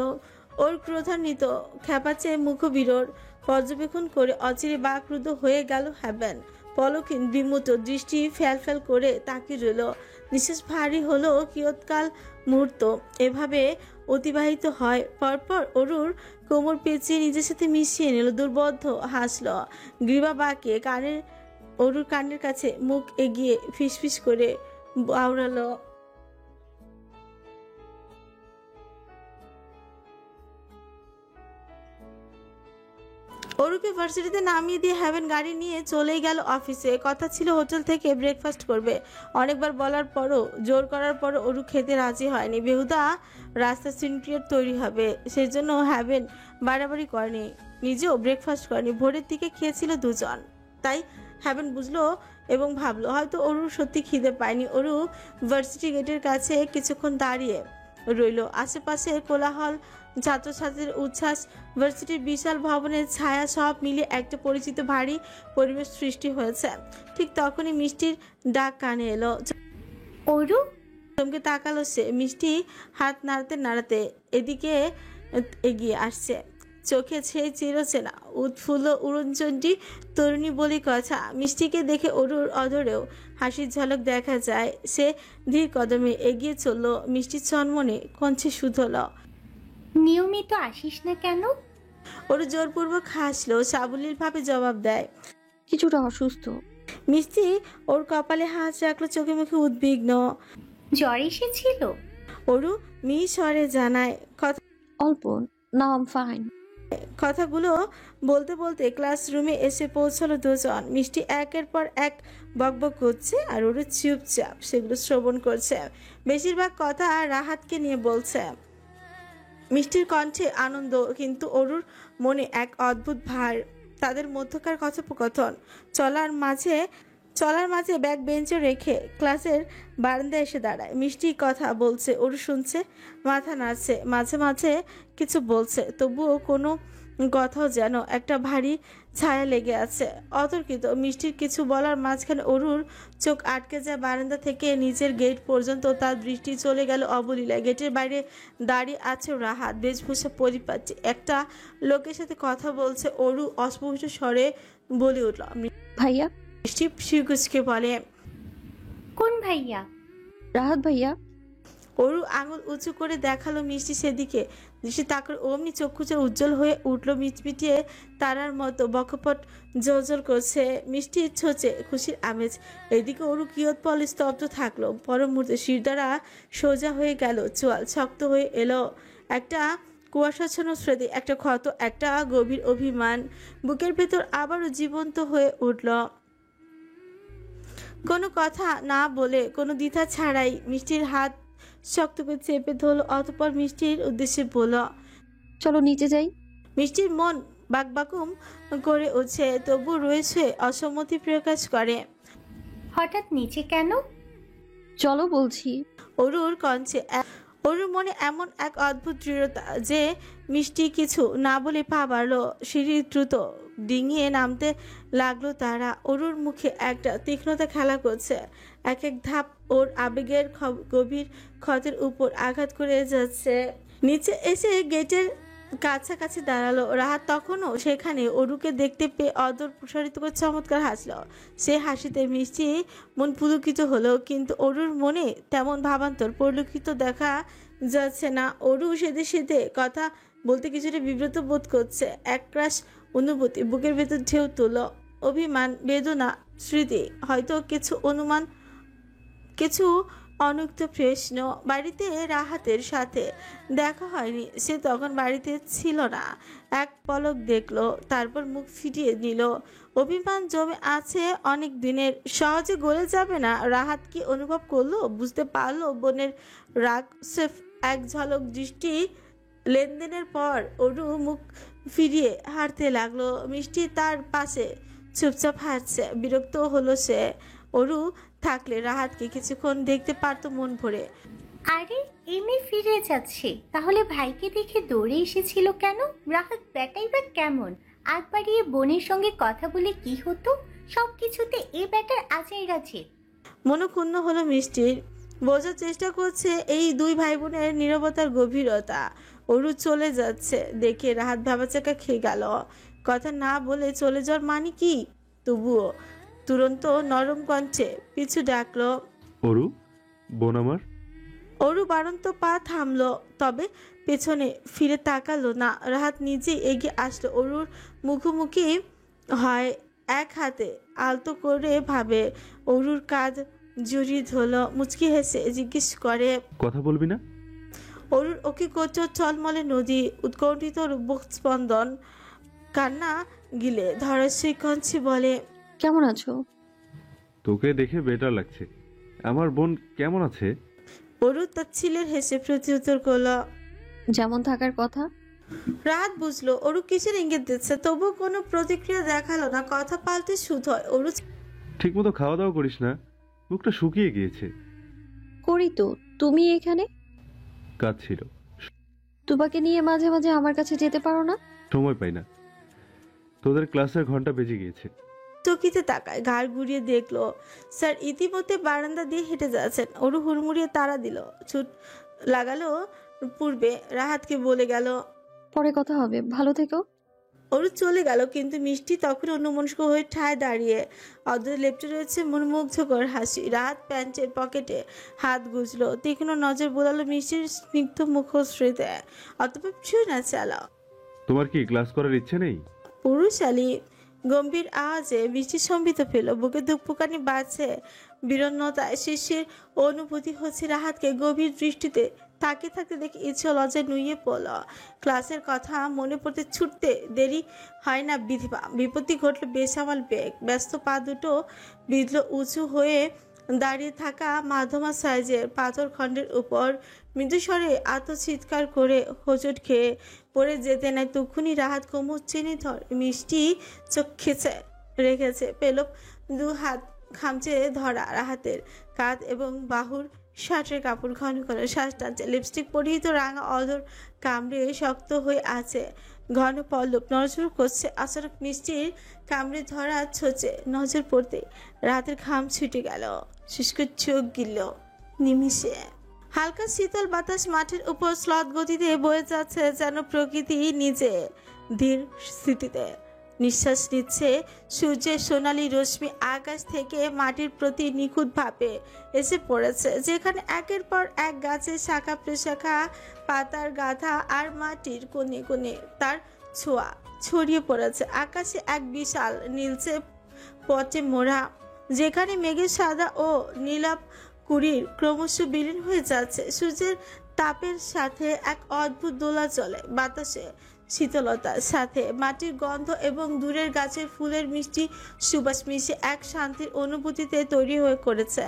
ওর ক্রোধান্বিত খ্যাপাচে মুখবিরোর পর্যবেক্ষণ করে অচিরে বাকরুদ্ধ হয়ে গেল হ্যাভেন। পলকহীন বিমূর্ত দৃষ্টি ফ্যাল ফ্যাল করে তাকিয়ে রইল। নিঃশ্বাস ভারী হলো। কিয়ৎকাল মুহূর্ত এভাবে অতিবাহিত হয়। পরপর অরুর কোমর পেঁচিয়ে নিজের সাথে মিশিয়ে নিল। দুর্বোধ্য হাসল গ্রীবা বাঁকিয়ে। অরুর কানের কাছে মুখ এগিয়ে ফিসফিস করে আওড়ালো, অরুকে ভার্সিটিতে নামিয়ে দিয়ে হ্যাভেন গাড়ি নিয়ে চলেই গেল অফিসে। কথা ছিল হোটেল থেকে ব্রেকফাস্ট করবে। অনেকবার বলার পরও, জোর করার পরও অরু খেতে রাজি হয়নি। বেহুদা রাস্তা সিনক্রিয়েট তৈরি হবে, সেই জন্য হ্যাভেন বাড়াবাড়ি করেনি, নিজেও ব্রেকফাস্ট করেনি। ভোরের দিকে খেয়েছিল দুজন। তাই হ্যাভেন বুঝলো এবং ভাবলো হয়তো অরুর সত্যি খিদে পায়নি। অরু ভার্সিটি গেটের কাছে কিছুক্ষণ দাঁড়িয়ে রইল। আশেপাশের কোলাহল, ছাত্রছাত্রীর উচ্ছ্বাস, ভার্সিটির বিশাল ভবনের ছায়া সব মিলিয়ে একটা পরিচিত ভারী পরিবেশ সৃষ্টি হয়েছে। ঠিক তখনই মিষ্টির ডাক কানে এলো। অরু, চমকে তাকালো সে। মিষ্টি হাত নাড়াতে নাড়াতে এদিকে এগিয়ে আসছে। চোখে সেই চিরচেনা উৎফুল্ল উড়নচণ্ডী তরুণী বলি কথা। মিষ্টিকে দেখে অরুর অধরেও হাসির ঝলক দেখা যায়। সে ধীর কদমে এগিয়ে চলল। মিষ্টি চনমনে কঞ্চে শুধল। নিয়মিত আসিস না কেন? অরু জোরপূর্বক হাসলো, সাবলীলভাবে জবাব দেয়। কিছুটা অসুস্থ। মিষ্টি ওর কপালে হাত রাখলো, চোখে মুখে উদ্বিগ্ন। জ্বর এসেছিল? অরু স্বরে জানায়। অল্প। নাও আম ফাইন। কথাগুলো বলতে বলতে ক্লাসরুমে এসে পৌঁছলো দুজন। মিষ্টি একের পর এক বকবক করছে আর ওর চুপচাপ সেগুলো শ্রবণ করছে। বেশিরভাগ কথা রাহাতকে নিয়ে বলছে। মিষ্টির কণ্ঠে আনন্দ, কিন্তু অরুর মনে এক অদ্ভুত ভার। তাদের মধ্যকার কথোপকথন চলার মাঝে ব্যাগ বেঞ্চে রেখে ক্লাসের বারান্দায় এসে দাঁড়ায়। মিষ্টি কথা বলছে, অরু শুনছে, মাথা নাড়ছে, মাঝে মাঝে কিছু বলছে, তবুও কোনো কথাও যেন একটা ভারী ছায়া লেগে আছে, অতর্কিত। মিষ্টির কিছু বলার মাঝখানে অরুর চোখ আটকে যায় বারান্দা থেকে নিচের গেট পর্যন্ত। তার দৃষ্টি চলে গেল অবলীলায়। গেটের বাইরে দাঁড়িয়ে আছে রাহাত, বেশভূষা পরিপাটি, একটা লোকের সাথে কথা বলছে। অরু অস্পষ্ট স্বরে বলে উঠল। ভাইয়া। মিষ্টি শিকুচকে বলে, কোন ভাইয়া? রাহাত ভাইয়া। অরু আঙুল উঁচু করে দেখালো মিষ্টি সেদিকে। দৃষ্টি তাকার অমনি চক্ষুচে উজ্জ্বল হয়ে উঠল, মিটমিটিয়ে তারার মতো বকপট জলজল করছে মিষ্টির ছোচে খুশির আমেজ। এদিকে অরু কিয়ৎপল স্তব্ধ থাকলো। পর মুহূর্তে শিরদাঁড়া সোজা হয়ে গেল, চোয়াল শক্ত হয়ে এলো। একটা কুয়াশাচ্ছন্ন স্মৃতি, একটা ক্ষত, একটা গভীর অভিমান বুকের ভেতর আবারও জীবন্ত হয়ে উঠল। কোনো কথা না বলে, কোনো দ্বিধা ছাড়াই মিষ্টির হাত শক্ত করে চেপে ধরল। অতঃপর মিষ্টির উদ্দেশ্যে বলল, চলো নিচে যাই। মিষ্টির মন বাকবাকুম করে উঠছে, তবু রয়েছে অসম্মতি প্রকাশ করে। হঠাৎ নিচে কেন? চলো বলছি। অরুর মনে এমন এক অদ্ভুত দৃঢ়তা যে মিষ্টি কিছু না বলে পা বাড়ল। সিঁড়ি দ্রুত ডিঙিয়ে নামতে লাগলো তারা। অরুর মুখে একটা তীক্ষ্ণতা খেলা করছে। এক এক ধাপ ওর আবেগের গভীর ক্ষতের উপর আঘাত করে যাচ্ছে। নিচে এসে গেটের কাছাকাছি দাঁড়ালো রাহাত, তখনও সেখানে। অরুকে দেখতে পেয়ে অদর প্রসারিত করে চমৎকার হাসল। সে হাসিতে মিষ্টি মন পুলকিত হলো, কিন্তু অরুর মনে তেমন ভাবান্তর পরিলক্ষিত দেখা যাচ্ছে না। অরু সেদে কথা বলতে কিছুটা বিব্রত বোধ করছে। একরাশ অনুভূতি বুকের ভেতর ঢেউ তুলল, অভিমান, বেদনা, স্মৃতি, হয়তো কিছু অনুমান, কিছু অনুক্ত প্রশ্ন। বাড়িতে রাহাতের সাথে দেখা হয়নি, সে তখন বাড়িতে ছিল না। এক পলক দেখলো, তারপর মুখ ফিরিয়ে নিল। অভিমান জমে আছে অনেক দিনের, সহজে গলে যাবে না। রাহাত কি অনুভব করলো, বুঝতে পারলো বোনের রাগ? সিফ এক ঝলক দৃষ্টি লেনদেনের পর অরু মুখ ফিরিয়ে হাঁটতে লাগলো। মিষ্টি তার পাশে চুপচাপ হাঁটছে। বিরক্ত হলো সে। অরু থাকলে রাহাতকে কিছুক্ষণ দেখতে পারতো মন ভরে। আরে এমনি ফিরে যাচ্ছে, তাহলে ভাইকে দেখে দৌড়ে এসেছিল কেন? রাহাত ব্যাটাই বা কেমন? আগ বাড়িয়ে বোনের সঙ্গে কথা বলে কি হতো? সবকিছুতে এ ব্যাটার আচাই আছে। মনক্ষুণ্ণ হলো মিষ্টির। বোঝার চেষ্টা করছে এই দুই ভাই বোনের নীরবতার গভীরতা। অরু চলে যাচ্ছে দেখে রাহাত ভাবাচাকা খেয়ে গেল। কথা না বলে চলে যাওয়ার মানে কি? তবুও তুরন্ত নরম কণ্ঠে পিছু ডাকলো, অরু, বোন আমার। অরু বাড়ন্ত পা থামলো, তবে পেছনে ফিরে তাকালো না। রাহাত নিজেই এগিয়ে আসলো অরুর মুখোমুখি হয়, এক হাতে আলতো করে ভাবে অরুর কাঁধ জড়িয়ে ধরল। মুচকি হেসে জিজ্ঞেস করে, কথা বলবি না? অরুর ওকে কোচর চলমলে নদী, উৎকণ্ঠিত বুক স্পন্দন, কান্না গিলে ধরার সেই কঞ্চে বলে, কেমন আছো? তোকে দেখে বেটার লাগছে। আমার বোন কেমন আছে? অরু তার ছিলের হেসে প্রত্যুত্তর করল, যেমন থাকার কথা। রাত বুঝলো অরু কিসের ইঙ্গিত দিচ্ছে, তবু কোনো প্রতিক্রিয়া দেখালো না। কথা পাল্টে শুধ হয়। অরু ঠিক মতো খাওয়া দাওয়া করিস না, মুখটা শুকিয়ে গিয়েছে। করি তো। তুমি এখানে? কাজ ছিল। তুবাকে নিয়ে মাঝে মাঝে আমার কাছে যেতে পারো না? সময় পাই না। তোদের ক্লাসের ঘন্টা বেজে গিয়েছে। চকিতে তাকায়, ঘাড় ঘুরিয়ে দেখলো স্যার ইতিমধ্যে বারান্দা দিয়ে হেঁটে যাচ্ছেন। অরু হুড়মুড়িয়ে তাড়া দিল, ছুট লাগালো পূর্বে। রাহাতকে বলে গেল, পরে কথা হবে, ভালো থেকো। অরু চলে গেল, কিন্তু মিষ্টি তখন অন্যমনস্ক হয়ে ঠায় দাঁড়িয়ে। অদ্ভুত লেপটে রয়েছে মনোমুগ্ধকর হাসি। রাত প্যান্টের পকেটে হাত গুজলো, তীক্ষ্ণ নজর বোলালো মিষ্টির স্নিগ্ধ মুখশ্রীতে। অতপর ছুঁই না চালাও। তোমার কি ক্লাস করার ইচ্ছে নেই? পুরুষালী গম্ভীর আওয়াজে বৃষ্টি সম্বিত পেল, বুকে ধুকপুকানি বাজছে। বিরন্নতায় শিশির অনুভূতি হচ্ছে। রাহাতকে গভীর দৃষ্টিতে তাকিয়ে থাকতে দেখে ইচ্ছে লজ্জায় নুইয়ে পড়ল। ক্লাসের কথা মনে পড়তে ছুটতে দেরি হয় না বিধিবা। বিপত্তি ঘটল বেসামাল বেগ। ব্যস্ত পা দুটো বিঁধল উঁচু হয়ে দাঁড়িয়ে থাকা মাধ্যমা সাইজের পাথর খণ্ডের উপর। মৃদুস্বরে আত্মচিৎকার করে হোঁচট খেয়ে পড়ে যেতে নাই তক্ষুনি রাহাত কোমর চেনে ধর। মিষ্টি চোখ খেছে রেখেছে, পেলব দু হাত খামচে ধরা রাহাতের কাঁধ এবং বাহুর শার্টের কাপড় ঘন ঘন শ্বাস টানছে। লিপস্টিক পরিহিত রাঙা অধর কামড়ে শক্ত হয়ে আছে। ঘন পল্লব নজর করছে। আচানক মিষ্টির কামড়ে ধরা ছোচে নজর পড়তে রাতের ঘাম ছুটে গেল, শুষ্ক চোখ গিলল নিমিষে। হালকা শীতল বাতাস মাঠের উপর স্লথ গতিতে বয়ে যাচ্ছে, যেন প্রকৃতি নিজে ধীর স্থিতিতে নিঃশ্বাস নিচ্ছে। সূর্যের সোনালী রশ্মি আকাশ থেকে মাটির প্রতি নিখুঁতভাবে এসে পড়েছে, যেখানে একের পর এক গাছের শাখা প্রশাখা, পাতার গাথা আর মাটির কোণে কোণে তার ছোঁয়া ছড়িয়ে পড়েছে। আকাশে এক বিশাল নীলচে পটে মোড়া, যেখানে মেঘের সাদা ও নীলাভ কুড়ির ক্রমশ বিলীন হয়ে যাচ্ছে। সূর্যের তাপের সাথে এক অদ্ভুত দোলা চলে বাতাসে, শীতলতার সাথে মাটির গন্ধ এবং দূরের গাছের ফুলের মিষ্টি সুবাস মিশে এক শান্তির অনুভূতিতে তৈরি হয়ে করেছে।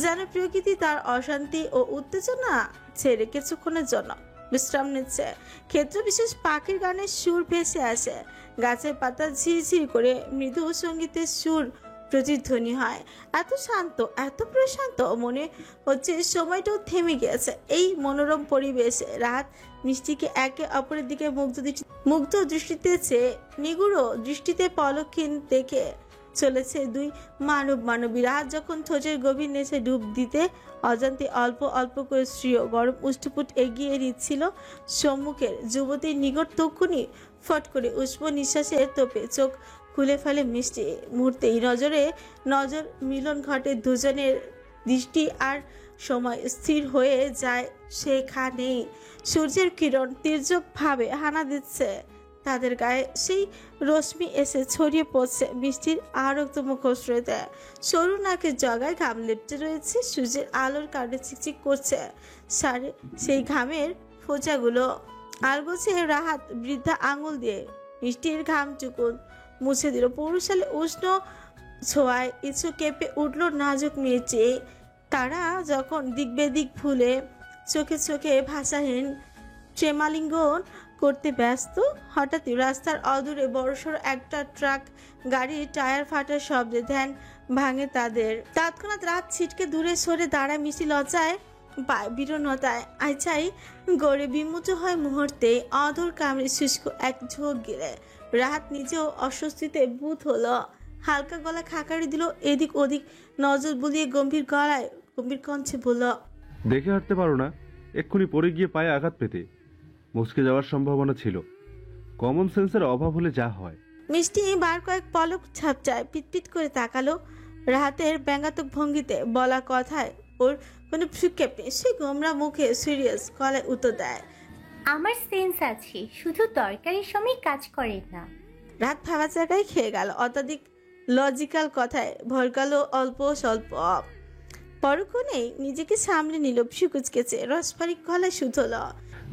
যেন প্রকৃতি তার অশান্তি ও উত্তেজনা ছেড়ে কিছুক্ষণের জন্য বিশ্রাম নিচ্ছে। ক্ষেত্র বিশেষ পাখির গানের সুর ভেসে আসে, গাছের পাতা ঝিরঝির করে মৃদু সঙ্গীতের সুর প্রতিধ্বনি হয়। এত শান্ত, এত প্রশান্ত, মনে হচ্ছে সময়টাও থেমে গিয়েছে এই মনোরম পরিবেশে। রাত মিষ্টিকে একে অপরের দিকে মুগ্ধ দৃষ্টিতে চেয়ে নিগুড় দৃষ্টিতে পলক্ষীন দেখে চলেছে দুই মানবী। রাত যখন ঠোঁটের গভীর নেশে ডুব দিতে অজান্তে অল্প অল্প করে শ্রীয় গরম উষ্ঠপুট এগিয়ে নিচ্ছিল সম্মুখের যুবতীর নিকট, তক্ষুনি ফট করে উষ্ণ নিঃশ্বাসের তোপে চোখ খুলে ফেলে মিষ্টি। মুহূর্তেই নজর মিলন ঘটে দুজনের। দৃষ্টি আর সময় স্থির হয়ে যায় সেখানেই। সূর্যের কিরণ তীর্যকভাবে হানা দিচ্ছে তাদের গায়ে। সেই রশ্মি এসে ছড়িয়ে পড়ছে মিষ্টির আরক্ত মুখশ্রীতে। সরু নাকের জগায় ঘাম লেপটে রয়েছে, সূর্যের আলোর কারণে চিকচিক করছে সারে সেই ঘামের ফোঁচাগুলো। আলগোছে রাহাত বৃদ্ধা আঙুল দিয়ে মিষ্টির ঘামটুকুন মুছে দিল। পৌরশালে উষ্ণ ছোঁয়ায় ইচ্ছু কেঁপে উঠল নাজুক মেয়েটি। তারা যখন দিক বেদিক ভুলে চোখে চোখে ভাষাহীন প্রেমালিঙ্গন করতে ব্যস্ত, হঠাৎই রাস্তার অদূরে বড়সড় একটা ট্রাক গাড়ির টায়ার ফাটার শব্দে ধ্যান ভাঙে তাদের। তৎক্ষণাৎ রাত ছিটকে দূরে সরে দাঁড়ায় মিষ্টি, লজ্জায় পায় বিরণতায় আইচাই গড়ে বিমুখ হয় মুহূর্তে। অধর কামড়ে শুষ্ক এক ঝোঁক গিলে রাহাত নিজেও অস্বস্তিতে বোধ হলো। হালকা গলা খাকারি দিল, এদিক ওদিক নজর বুলিয়ে গম্ভীর কণ্ঠে বলল, দেখে হাঁটতে পারো না? এক্ষুনি পড়ে গিয়ে পায়ে আঘাত পেতে মুচকে যাওয়ার সম্ভাবনা ছিল। কমন সেন্সের অভাব হলে যা হয়। মিষ্টি বার কয়েক পলক ঝাপটায় পিটপিট করে তাকালো রাহাতের ব্যঙ্গাত্মক ভঙ্গিতে। বলা কথায় ওর কোনো ভ্রুক্ষেপ নেই। সে গোমরা মুখে সিরিয়াস গলায় উত্তর দেয়, আমার সেন্স আছে, শুধু দরকারের সময় কাজ করে না। রাত ভাবা জায়গায় খেয়ে গেল। অত্যাধিক লজিক্যাল কথায় ভরকালো অল্প স্বল্প। পরক্ষণেই নিজেকে সামলে নিল, ভ্রুকুচকেছে, রসপারিক গলায় শুধল,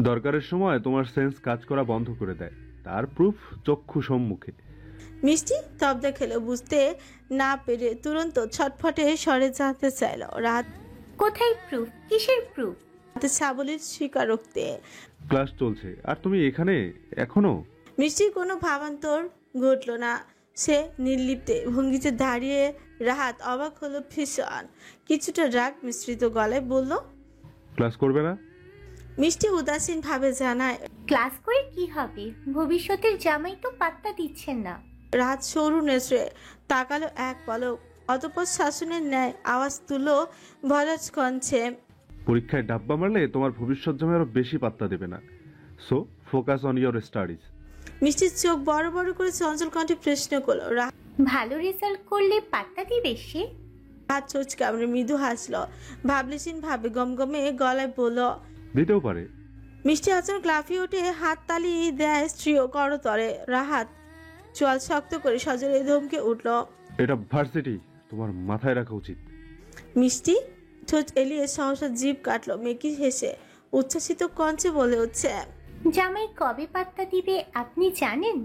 দরকারের সময় তোমার সেন্স কাজ করা বন্ধ করে দেয়, তার প্রুফ চক্ষু সম্মুখে। মিষ্টি তবদা খেলো, বুঝতে না পেরে তুরন্ত ছটফটে স্বরে জানতে চাইল, রাত কোথায় প্রুফ? কিসের প্রুফ? সাবলীর স্বীকারোক্তি। ক্লাস চলছে আর তুমি এখানে এখনো? মিষ্টির কোনো ভাবান্তর ঘটল না। সে নির্লিপ্তে ভঙ্গিতে দাঁড়িয়ে। রাহাত অবাক হলো ভীষণ, কিছুটা রাগ মিশ্রিত গলায় বলল, ক্লাস করবে না? মিষ্টি উদাসীন ভাবে জানায়, ক্লাস করে কি হবে? ভবিষ্যতের জামাই তো পাত্তা দিচ্ছেন না। রাত সরু নেচড়ে তাকালো এক পলক, অতঃপর শাসনের ন্যায় আওয়াজ তুলল ভরাজ কণ্ঠে, পরীক্ষায় ডাব্বা মারলে তোমার ভবিষ্যৎ জামাই আরো বেশি পাত্তা দেবে না। So focus on your studies. মিষ্টির চোখ বড় বড় করে চঞ্চল কণ্ঠে প্রশ্ন করলো। ভালো রেজাল্ট করলে পাত্তা দিবে সে? রাহাত চোচ কামড়ে মৃদু হাসলো, ভাবলেশীন ভাবে গমগমে গলায় বলল। দিতেও পারে। মিষ্টি আচমক লাফিয়ে উঠে হাত তালি দেয় স্ত্রীও করতরে। রাহাত চোয়াল শক্ত করে সজোরে ধমকে উঠল। এটা ভার্সিটি, তোমার মাথায় রাখা উচিত। মিষ্টি ঠোঁট এলিয়ে সহসা জিভ কাটলো, মেকি হেসে উচ্ছ্বাসিত কঞ্চে বলে উঠছে। জামাই কবে পাত্তা দিবে আপনি জানেন?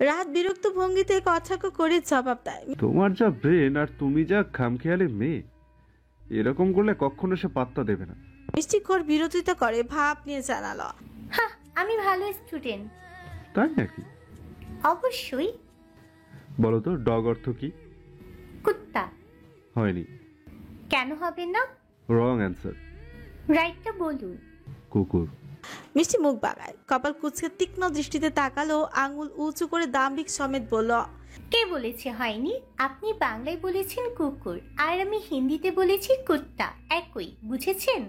রাহাত বিরক্ত ভঙ্গিতে কটাক্ষ করে জবাব দেয়। তোমার যা ব্রেন আর তুমি যা খামখেয়ালি মেয়ে, এরকম করলে কখনো সে পাত্তা দেবে না। মিষ্টি ঘোর বিরোধিতা করে ভাব নিয়ে জানালো। হ্যাঁ, আমি ভালো স্টুডেন্ট। তাই নাকি? অবশ্যই। বলো তো ডগ অর্থ কি? কুত্তা। হয়নি। কেন হবে না? Wrong answer. রাইটটা বলুন। কুকুর। মিষ্টি মুখ বাগায়, কপাল কুচকে তীক্ষ্ণ দৃষ্টিতে তাকালো, আঙুল উঁচু করে দাম্ভিক সমেত বলল। কে বলেছে হয়নি? আপনি বাংলায় বলেছেন কুকুর, আর আমি হিন্দিতে বলেছি কুত্তা, একই, বুঝেছেন?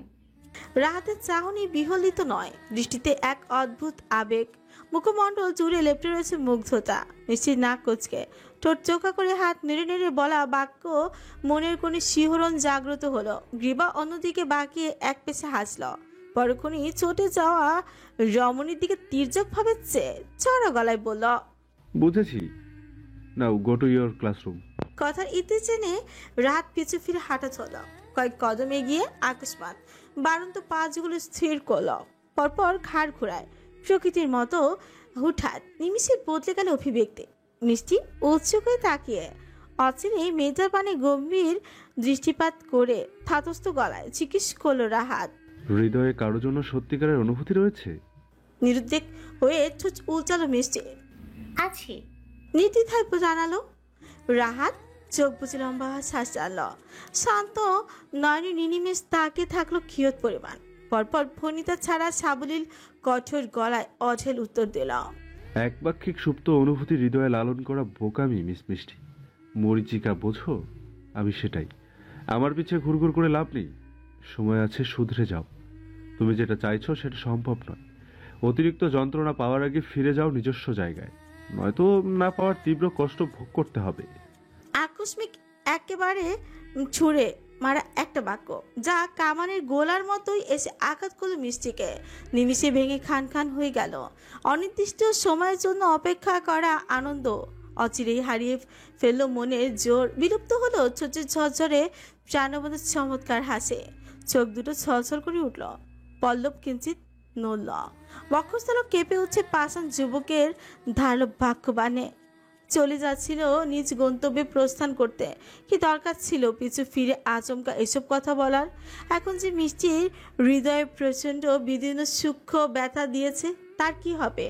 রাহাতের চাহনি বিহলিত নয়, দৃষ্টিতে এক অদ্ভুত আবেগ, মুখমণ্ডল জুড়ে লেপ্টে রয়েছে মুগ্ধতা। মিষ্টির নাক কুচকে ঠোঁট চোখা করে হাত নেড়ে নেড়ে বলা বাক্য মনের কোণে শিহরণ জাগ্রত হলো। গ্রীবা অন্যদিকে বাকিয়ে এক পেছে হাসল, পরক্ষণই চটে যাওয়া রমণীর দিকে তির্যক ভাবে চেয়ে চড়া গলায় বলল। বুঝেছি, নাও গো টু ইয়োর ক্লাসরুম। কথার ইতি চেনে রাত পিছু ফিরে হাঁটা চল, কয়েক কদম এগিয়ে আকস্মাৎ বারন্ত পাঁচগুলো স্থির করল, পরপর ঘাড় ঘোরায় প্রকৃতির মতো হুঠাৎ নিমিষে বদলে গেল অভিব্যক্তি। মিষ্টি উচ্চ করে তাকিয়ে অচেনে মেয়েটার পানে গম্ভীর দৃষ্টিপাত করে থাতস্থ গলায় জিজ্ঞেস করল। রাহাত হৃদয়ে কারোর জন্য সত্যিকারের অনুভূতি রয়েছে? নিরুদ্বেগ হয়ে ঠোঁট উল্টালো মিষ্টি, আছে। নির্দ্বিধায় জানালো। রাহাত চোখ বুঝে লম্বা শ্বাস টানল, শান্ত নয়নি নিনিমেষ তাকে থাকলো ক্ষিয়ত পরিমাণ, পরপর ফণিতা ছাড়া সাবলীল কঠোর গলায় অঢেল উত্তর দিল। একবাক্ষিক সুপ্ত অনুভূতি হৃদয়ে লালন করা বোকামি মিস মিষ্টি। মরিচিকা বোঝো? আমি সেটাই। আমার পিছে ঘুরঘুর করে লাভ নেই, সময় আছে, শুধরে যাও। তুমি যেটা চাইছো সেটা সম্ভব নয়। অতিরিক্ত যন্ত্রণা পাওয়ার আগে ফিরে যাও নিজস্ব জায়গায়, নয়তো না পাওয়ার তীব্র কষ্ট ভোগ করতে হবে। আকস্মিক একেবারে ছুঁড়ে মারা একটা বাক্য, যা কামানের গোলার মতোই এসে আঘাত করলো মিষ্টিকে, নিমিষে ভেঙে খান খান হয়ে গেল। অনির্দিষ্ট সময়ের জন্য অপেক্ষা করা আনন্দ অচিরেই হারিয়ে ফেললো মনের জোর, বিলুপ্ত হলো ছোট ঝরঝরে প্রাণবন্ত চমৎকার হাসে। চোখ দুটো ছলছল করে উঠল, পল্লব কিঞ্চিত নড়ল, বক্ষস্থল কেঁপে উঠছে পাষাণ যুবকের ধারালো বাক্যবাণে। চলে যাচ্ছিল নিজ গন্তব্যে প্রস্থান করতে, কি দরকার ছিল পিছু ফিরে আচমকা এসব কথা বলার? এখন যে মিষ্টির হৃদয়ে প্রচণ্ড বিদীর্ণ সূক্ষ্ম ব্যথা দিয়েছে, তার কি হবে?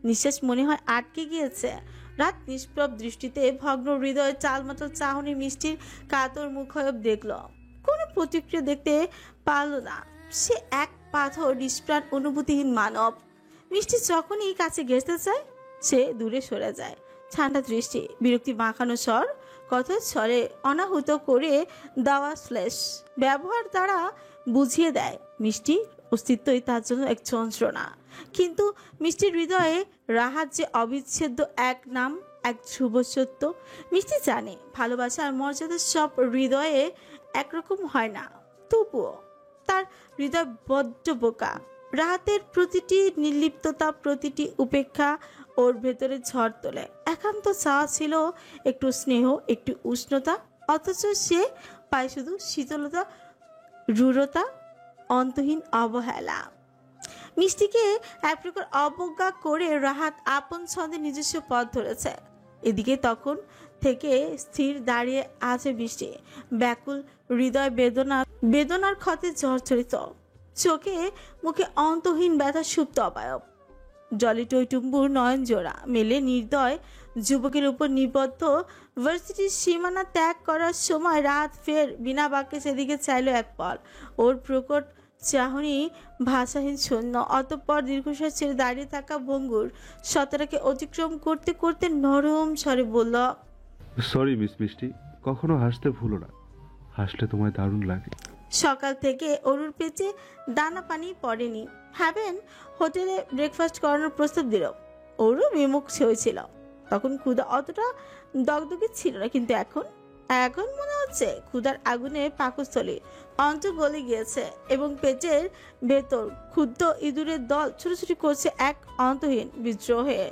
নিঃশ্বাস মনে হয় আটকে গিয়েছে। রাত নিষ্প্রভ দৃষ্টিতে ভগ্ন হৃদয়ে চালমাটাল চাহনি মিষ্টির কাতর মুখায়ব দেখল, কোনো প্রতিক্রিয়া দেখতে পারল না। সে এক পাথর নিষ্প্রাণ অনুভূতিহীন মানব। মিষ্টি যখনই কাছে ঘেঁষতে চায়, সে দূরে সরে যায়। ঠান্ডা দৃষ্টি, বিরক্তি মাখানো স্বর, কথার স্বরে অনাহুত করে দেওয়া ফ্ল্যাশ ব্যবহার দ্বারা বুঝিয়ে দেয় মিষ্টির অস্তিত্বই তার জন্য এক যন্ত্রণা। কিন্তু মিষ্টির হৃদয়ে রাহাত যে অবিচ্ছেদ্য এক নাম, এক ধ্রুব সত্য। মিষ্টি জানে ভালোবাসার মর্যাদা সব হৃদয়ে একরকম হয় না, তবুও তার হৃদয় বড্ড বোকা। রাহাতের প্রতিটি নির্লিপ্ততা, প্রতিটি উপেক্ষা ওর ভেতরে ঝড় তোলে। একান্ত চাওয়া ছিল একটু স্নেহ, একটু উষ্ণতা, অথচ সে পায় শুধু শীতলতা, রূঢ়তা, অন্তহীন অবহেলা। মিষ্টিকে এক প্রকার অবজ্ঞা করে রাহাত আপন ছন্দে নিজস্ব পথ ধরেছে। এদিকে তখন থেকে স্থির দাঁড়িয়ে আছে বৃষ্টি, ব্যাকুল হৃদয় বেদনার ক্ষতে জর্জরিত, চোখে মুখে অন্তহীন ব্যথা সুপ্ত অবয়ব। জলে টইটুম্বুর নয়ন জোড়া মেলে নির্দয় যুবকের উপর নিবদ্ধ। ভার্সিটির সীমানা ত্যাগ করার সময় রাত ফের বিনা বাক্যে সেদিকে চাইল এক পল। ওর প্রকট চাহনি ভাষাহীন শূন্য। অতঃপর দীর্ঘশ্বাস ছেড়ে দাঁড়িয়ে থাকা ভঙ্গুর সতরাকে অতিক্রম করতে করতে নরম স্বরে বলল, সরি মিস মিষ্টি, কখনো হাসতে ভুলো না, হাসলে তোমায় দারুণ লাগে। সকাল থেকে অরুর পেটে দানা পানি পড়েনি। হ্যাভেন হোটেলে ব্রেকফাস্ট করানোর প্রস্তাব দিল। অরু বিমুখ হয়েছিল। তখন ক্ষুধা অতটা দগদগে ছিল না, কিন্তু এখন এখন মনে হচ্ছে ক্ষুধার আগুনে পাকস্থলী অন্তর গলে গিয়েছে এবং পেটের ভেতর ক্ষুদ্র ইঁদুরের দল ছুটোছুটি করছে এক অন্তহীন বিদ্রোহে।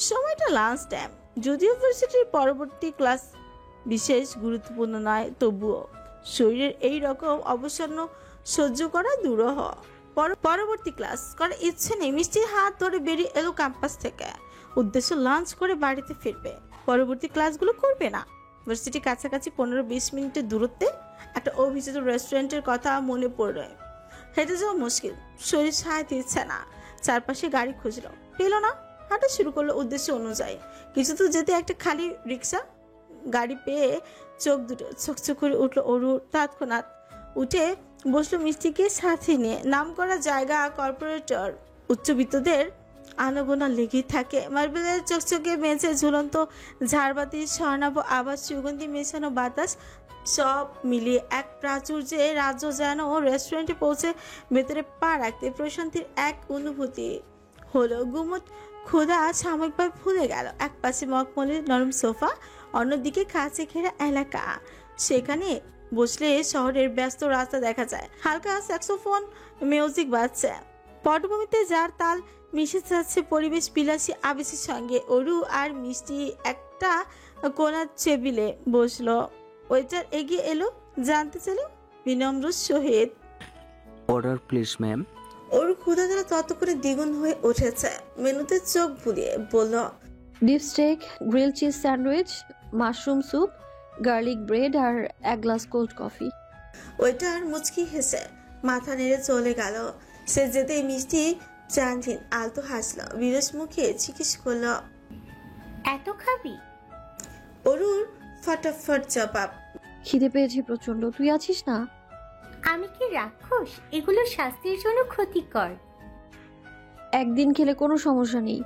সময়টা লাঞ্চ টাইম, যদিও ভার্সিটির পরবর্তী ক্লাস বিশেষ গুরুত্বপূর্ণ নয়, তবুও শরীরের এই রকম অবসন্ন সহ্য করা দুরূহ। পরবর্তী ক্লাস করার ইচ্ছে নেই। মিষ্টির হাত ধরে বেরিয়ে এলো ক্যাম্পাস থেকে। উদ্দেশ্য লাঞ্চ করে বাড়িতে ফিরবে, পরবর্তী ক্লাসগুলো করবে না। ভার্সিটি কাছাকাছি 15-20 মিনিটের দূরত্বে একটা অভিজাত রেস্টুরেন্টের কথা মনে পড়ে। হেঁটে যাওয়া মুশকিল, শরীর সাহায্য দিচ্ছে না। চারপাশে গাড়ি খুঁজলো, পেল না। হাঁটা শুরু করলো উদ্দেশ্য অনুযায়ী। কিছু তো যেতে একটা খালি রিক্সা গাড়ি পেয়ে চোখ দুটো চকচক করে উঠলো অরু। তৎক্ষণাৎ উঠে বসলো মিষ্টিকে সাথে নিয়ে। নাম করা জায়গা, কর্পোরেটর, উচ্চবিত্তদের আনাগোনা লেগেই থাকে। মার্বেলের চকচকে মেঝে, ঝুলন্ত ঝাড়বাতি, স্বর্ণাভ আবাস, সুগন্ধি মেশানো বাতাস, সব মিলিয়ে এক প্রাচুর্যে রাজ্য। যেন রেস্টুরেন্টে পৌঁছে ভেতরে পা রাখতে প্রশান্তির এক অনুভূতি হলো। গুমট ক্ষুধা সাময়িকভাবে ভুলে গেল। এক পাশে মখমলের নরম সোফা, অন্যদিকে কাছে ঘেরা এলাকা। সেখানে বসলে শহরের ব্যস্ত রাস্তা দেখা যায়। হালকা স্যাক্সোফোন মিউজিক বাজছে। পটভূমিতে যার তাল মিশে যাচ্ছে পরিবেশ বিলাসী আবেশের সঙ্গে। অরু আর মিষ্টি একটা কোণার টেবিলে বসলো। ওয়েটার এগিয়ে এলো, জানতে চাইল বিনম্র সহিত, অর্ডার প্লিজ ম্যাম। অরু ক্ষুধা যেন তত করে দ্বিগুণ হয়ে উঠেছে। মেনুতে চোখ বুলিয়ে বলল, deep steak, grill cheese sandwich, mushroom soup, garlic bread আর এক গ্লাস কোল্ড কফি। ওয়েটার মুচকি হেসে মাথা নেড়ে চলে গেল। সে যেতেই মিষ্টি চানহীন আলতো হাসলো, বিরস মুখে জিজ্ঞেস করলো, এত খাবি? অরুর ফটাফট জবাব, খিদে পেয়েছি প্রচন্ড, তুই আছিস না? আমি কি রাক্ষস? এগুলো স্বাস্থ্যের জন্য ক্ষতিকর। একদিন খেলে কোনো সমস্যা নেই।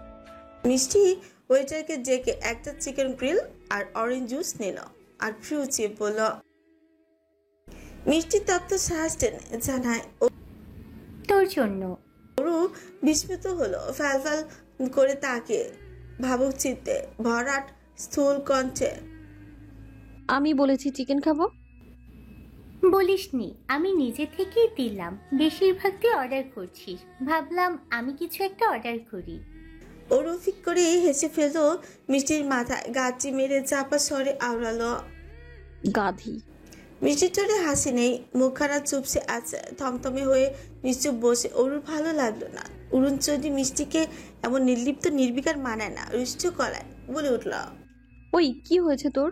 মিষ্টি ওয়েটারকে ডেকে একটা চিকেন গ্রিল আর অরেঞ্জ জুস নিল আর ফ্রুচি বলল। মিষ্টি তপ্ত শ্বাস টেনে জানায়, তোর জন্য। অরু বিস্মিত হলো, ফ্যালফ্যাল করে তাকে ভাবুক চিত্তে ভরাট স্থূল কণ্ঠে, আমি বলেছি চিকেন খাবো। বলিসনি, আমি নিজে থেকেই দিলাম। বেশিরভাগ তুই অর্ডার করছিস, ভাবলাম আমি কিছু একটা অর্ডার করি। অরু ফিক করে হেসে ফেললো। মিষ্টির মাথায় গাছি মেরে চাপা স্বরে আওড়ালো, গাধি। মিষ্টির চোরে হাসি নেই, মুখখানা চুপসে আছে, থমথমে হয়ে নিশ্চুপ বসে। অরুর ভালো লাগলো না। অরুণ চৌধুরী মিষ্টিকে এমন নির্লিপ্ত নির্বিকার মানায় না। রুষ্ট কলায় বলে উঠল, ওই কি হয়েছে তোর?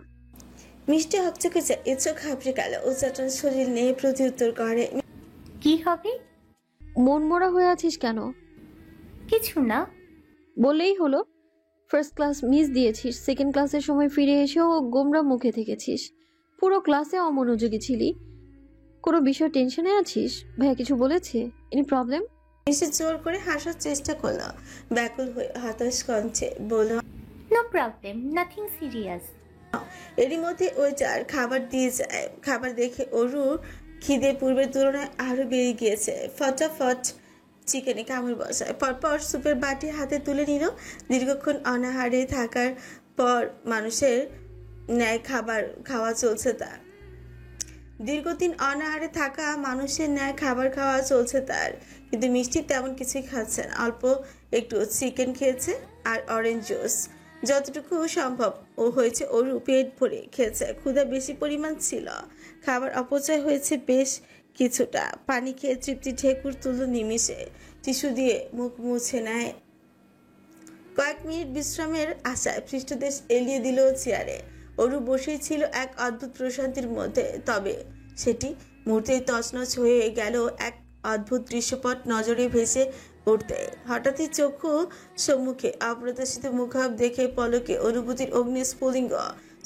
মিষ্টি হকচকে চোখ ঘাবড়ে গেল। উচ্চাটন শরীর নিয়ে প্রতিউত্তর করে, কি হবে? মন মরা হয়ে আছিস কেন? কিছু না। বললেই হলো। ফার্স্ট ক্লাস মিস দিয়েছিস, সেকেন্ড ক্লাসের সময় ফিরে এসেও গোমরা মুখে থেকেছিস, পুরো ক্লাসে অমনোযোগী ছিলি। কোনো বিষয় টেনশনে আছিস? ভাইয়া কিছু বলেছে? Any problem? মিষ্টি জোর করে হাসার চেষ্টা করলো, ব্যাকুল হয়ে হতাশ কণ্ঠে বলল, নো প্রবলেম, নাথিং সিরিয়াস। এরই মধ্যে ওয়েটার খাবার দিয়ে যায়। খাবার দেখে অরুর খিদে পূর্বের তুলনায় আরো বেড়ে গিয়েছে। ফটাফট চিকেনে কামড় বসায়, পরপর সুপের বাটি হাতে তুলে নিল। দীর্ঘক্ষণ অনাহারে থাকার পর মানুষের ন্যায় খাবার খাওয়া চলছে তার। দীর্ঘদিন অনাহারে থাকা মানুষের ন্যায় খাবার খাওয়া চলছে তার। কিন্তু মিষ্টি তেমন কিছুই খাচ্ছে না। অল্প একটু চিকেন খেয়েছে আর অরেঞ্জ জুস, যতটুকু সম্ভব ও হয়েছে। অরু পেট ভরে খেয়েছে, ক্ষুধা বেশি পরিমাণ ছিল। খাবার অপচয় হয়েছে বেশ কিছুটা। পানি খেয়ে তৃপ্তি ঢেকুর তুলল নিমিষে। টিস্যু দিয়ে মুখ মুছে নেয়। কয়েক মিনিট বিশ্রামের আশায় পৃষ্ঠদেশ এলিয়ে দিল চেয়ারে। অরু বসেই ছিল এক অদ্ভুত প্রশান্তির মধ্যে। তবে সেটি মুহূর্তেই তছনছ হয়ে গেল এক অদ্ভুত দৃশ্যপট নজরে ভেসে উঠতে। হঠাৎই চক্ষু সম্মুখে অপ্রত্যাশিত মুখাব দেখে পলকে অনুভূতির অগ্নি স্ফুলিঙ্গ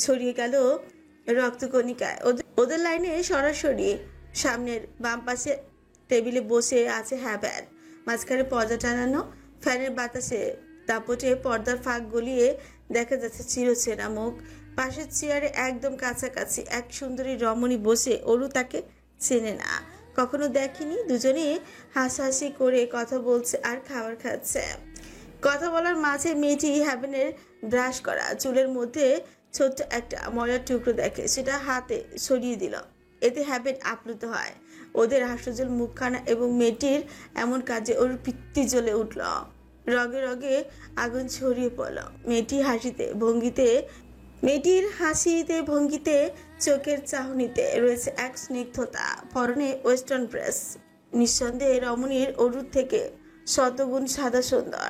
ছড়িয়ে গেল রক্তকণিকায়। ওদের লাইনে সরাসরি সামনের বাম পাশে টেবিলে বসে আছে হ্যাভেন। মাঝখানে পর্দা টানানো, ফ্যানের বাতাসে দাপটে পর্দার ফাঁক গলিয়ে দেখা যাচ্ছে চিরচেনা মুখ। পাশের চেয়ারে একদম কাছাকাছি এক সুন্দরী রমণী বসে। অরু তাকে চেনে না, কখনো দেখেনি। দুজনে হাসাহাসি করে কথা বলছে আর খাবার খাচ্ছে। কথা বলার মাঝে মেয়েটি হ্যাভেনের ব্রাশ করা চুলের মধ্যে ছোট্ট একটা ময়লার টুকরো দেখে, সেটা হাতে সরিয়ে দিল। এতে হ্যাভেন আপ্লুত হয়। ওদের হাস্যজ্জ্বল মুখখানা এবং মেয়েটির এমন কাজে ওর পিত্তি জ্বলে উঠল। রগে রগে আগুন ছড়িয়ে পড়ল মেয়েটির হাসিতে ভঙ্গিতে, চোখের চাহনিতে রয়েছে এক স্নিগ্ধতা। পরনে ওয়েস্টার্ন ড্রেস, নিঃসন্দেহে রমণীর অরুর থেকে শতগুণ সাদা সুন্দর।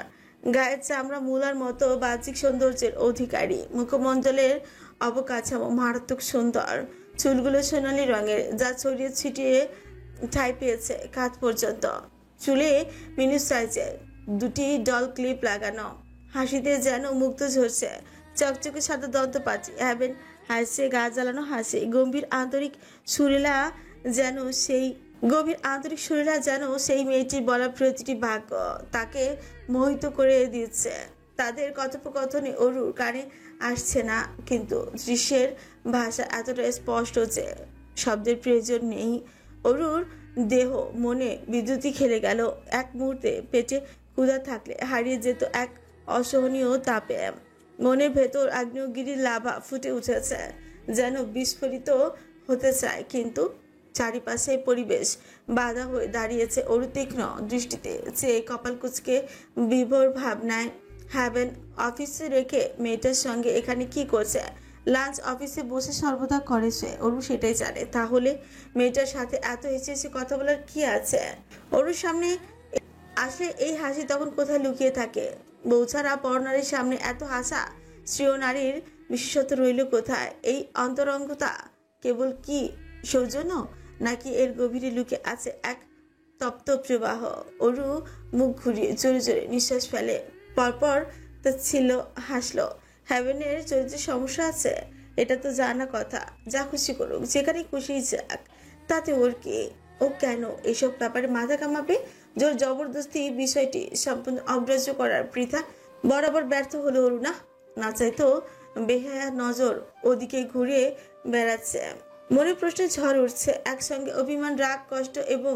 গায়ের চামড়া মূলার মতো বাহ্যিক সৌন্দর্যের অধিকারী। মুখমণ্ডলের অবকাঠামো মারাত্মক সুন্দর। চুলগুলো সোনালী রঙের, যা ছড়িয়ে ছিটিয়ে ঠাঁই পেয়েছে কাঁধ পর্যন্ত। চুলে মিনি সাইজের দুটি ডল ক্লিপ লাগানো। হাসিতে যেন মুক্ত ঝরছে চকচকে সাদা দন্তপাটি। হ্যাভেন হাসছে, গা জ্বালানো হাসি। গম্ভীর আন্তরিক সুরেলা যেন সেই মেয়েটির বলা প্রতিটি বাক্য তাকে মোহিত করে দিচ্ছে। তাদের কথোপকথনে অরুর কানে আসছে না, কিন্তু দৃশ্যের ভাষা এতটা স্পষ্ট যে শব্দের প্রয়োজন নেই। অরুর দেহ মনে বিদ্যুৎই খেলে গেল। এক মুহূর্তে পেটে ক্ষুধা থাকলে হারিয়ে যেত এক অসহনীয় তাপে। মনের ভেতর আগ্নেয়গিরির লাভা ফুটে উঠেছে, যেন বিস্ফোরিত হতে চায়। কিন্তু চারিপাশে পরিবেশ বাধা হয়ে দাঁড়িয়েছে। অরু তীক্ষ্ণ দৃষ্টিতে চেয়ে কপাল কুঁচকে বিভোর ভাবনায়। হ্যাভেন অফিসে রেখে মেয়েটার সঙ্গে এখানে কি করছে? লাঞ্চ অফিসে বসে সর্বদা করেছে, অরু সেটাই জানে। তাহলে মেয়েটার সাথে এত হেসে কথা বলার কি আছে? অরুর সামনে আসলে এই হাসি তখন কোথায় লুকিয়ে থাকে? বউ ছাড়া পরনারীর সামনে এত হাসা শ্রেয় নারীর বিশেষত রইল কোথায়? এই অন্তরঙ্গতা কেবল কি সৌজন্য, নাকি এর গভীরে লুকে আছে এক তপ্ত প্রবাহ? অরু মুখ ঘুরিয়ে জোরে জোরে নিঃশ্বাস ফেলে। পরপর তা ছিল হাসলো। হ্যাভেনের চরিত্রের সমস্যা আছে, এটা তো জানা কথা। যা খুশি করুক, যেখানে খুশি যাক, তাতে ওর কি? ও কেন এসব ব্যাপারে মাথা কামাবে? জোর জবরদস্তি বিষয়টি সম্পূর্ণ অগ্রাহ্য করার পৃথা বরাবর ব্যর্থ হলো অরু। না চাইতো বেহায়া নজর ওদিকে ঘুরিয়ে বেড়াচ্ছে। মনে প্রশ্নে ঝড় উঠছে একসঙ্গে। অভিমান, রাগ, কষ্ট এবং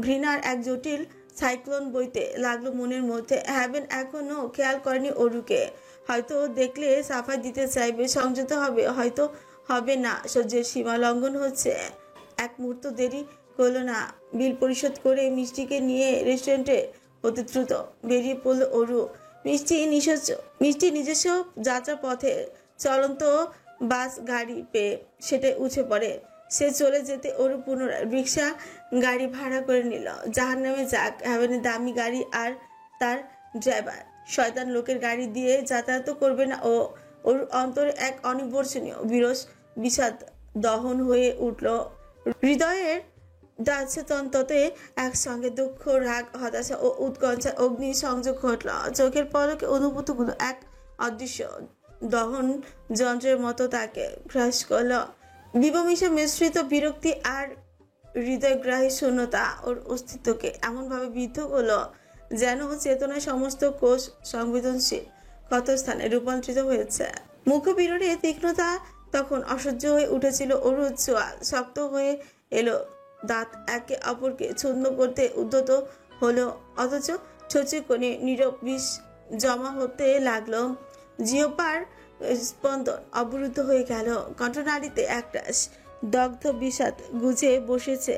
ঘৃণার এক জটিল সাইক্লোন বইতে লাগলো মনের মধ্যে। হ্যাভেন এখনো খেয়াল করেনি অরুকে। হয়তো দেখলে সাফাই দিতে চাইবে, সংযত হবে, হয়তো হবে না। সহ্যের সীমা লঙ্ঘন হচ্ছে। এক মুহূর্ত দেরি করলো না। বিল পরিশোধ করে মিষ্টিকে নিয়ে রেস্টুরেন্টে অতি দ্রুত বেরিয়ে পড়ল অরু। মিষ্টি নিজস্ব যাত্রা পথে চলন্ত বাস গাড়ি পেয়ে সেটাই উঠে পড়ে। সে চলে যেতে অরু পুনরায় রিক্সা গাড়ি ভাড়া করে নিল। জাহান্নামে যাক হ্যাভেনের দামি গাড়ি আর তার ড্রাইভার। শয়তান লোকের গাড়ি দিয়ে যাতায়াত করবে না ও। ওর অন্তরে এক অনির্বচনীয় বিরস বিষাদ দহন হয়ে উঠল। হৃদয়ের দাস্যতন্ত্রতে একসঙ্গে দুঃখ, রাগ, হতাশা ও উৎকণ্ঠার অগ্নি সংযোগ ঘটল। চোখের পলকে অনুভূতিগুলো এক অদৃশ্য দহন যন্ত্রের মতো তাকে গ্রাস করল। বিবমিশা মিশ্রিত বিরক্তি আর হৃদয়গ্রাহী শূন্যতা ওর অস্তিত্বকে এমনভাবে বিদ্ধ করলো যেন চেতনার সমস্ত কোষ সংবেদনশীল ক্ষতস্থানে রূপান্তরিত হয়েছে। মুখবিরোধে তীক্ষ্ণতা তখন অসহ্য হয়ে উঠেছিল। অরুর চোয়াল শক্ত হয়ে এলো, দাঁত একে অপরকে ছুন্ন করতে উদ্যত হলো, অথচ ছোচে কোণে নীরব বিষ জমা হতে লাগলো। জিহ্বার স্পন্দন অবরুদ্ধ হয়ে গেল। কণ্ঠনালীতে একটা দগ্ধ বিষাদ গুজে বসেছে,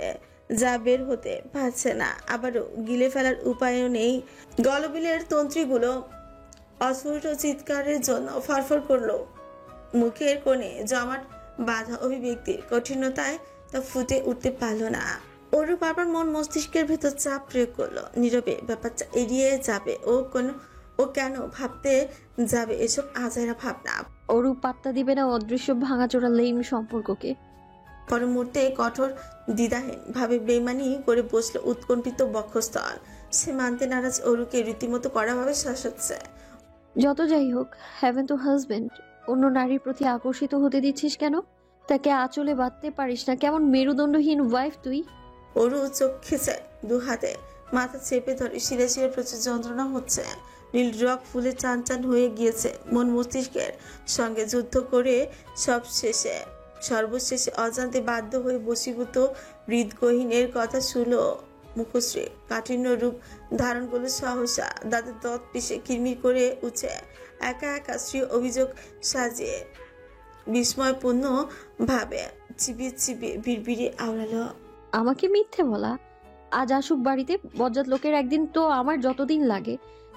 যা বের হতে পারছে না, আবারও গিলে ফেলার উপায়ও নেই। গলবিলের তন্ত্রীগুলো অস্ফুট চিৎকারের জন্য ফরফর করলো। মুখের কোণে জমাট বাঁধা অভিব্যক্তির কঠিনতায় তা ফুটে উঠতে পারল না। ওরু বারবার মন মস্তিষ্কের ভেতর চাপ প্রয়োগ করলো। নীরবে ব্যাপারটা এড়িয়ে যাবে, ও কেন ভাবতে যাবে এসব আজাইরা ভাবনা। অরু পাত্তা দিবে না অদৃশ্য ভাঙাচোরা লেম সম্পর্ককে। পর মুহূর্তে কঠোর দ্বিধাহীন ভাবে বেমানি করে বসলো উৎকণ্ঠিত বক্ষস্থল। সে মানতে নারাজ অরুকে রীতিমতো কড়াভাবে শাসাচ্ছে। যত যাই হোক, হ্যাভেন তো হাজবেন্ড। অন্য নারীর প্রতি আকর্ষিত হতে দিচ্ছিস কেন? তাকে আঁচলে বাঁধতে পারিস না? কেমন মেরুদণ্ডহীন ওয়াইফ তুই! অরু চোখ খেছে দু হাতে, মাথা চেপে ধরে শিরে শিরে প্রচুর যন্ত্রণা হচ্ছে। নীল রক ফুলে চান চান হয়ে গিয়েছে। মন মস্তিষ্কের সঙ্গে যুদ্ধ করে সব শেষে সর্বশেষে অজান্তে বাধ্য হয়ে বশীভূত হৃদগহীনের কথা শুনল মুখশ্রী। কাঠিন্য রূপ ধারণ করলো সহসা, দাঁতের দত পিষে কিরমির করে উঠে একা একা স্ত্রী অভিযোগ সাজিয়ে বিস্ময়পূর্ণ ভাবে চিবিয়ে চিবিয়ে বিড়বিড়ে আওড়ালো। আমাকে মিথ্যে বলা? আজ আসুক বাড়িতে বজ্জাত লোকের, একদিন তো আমার যতদিন লাগে।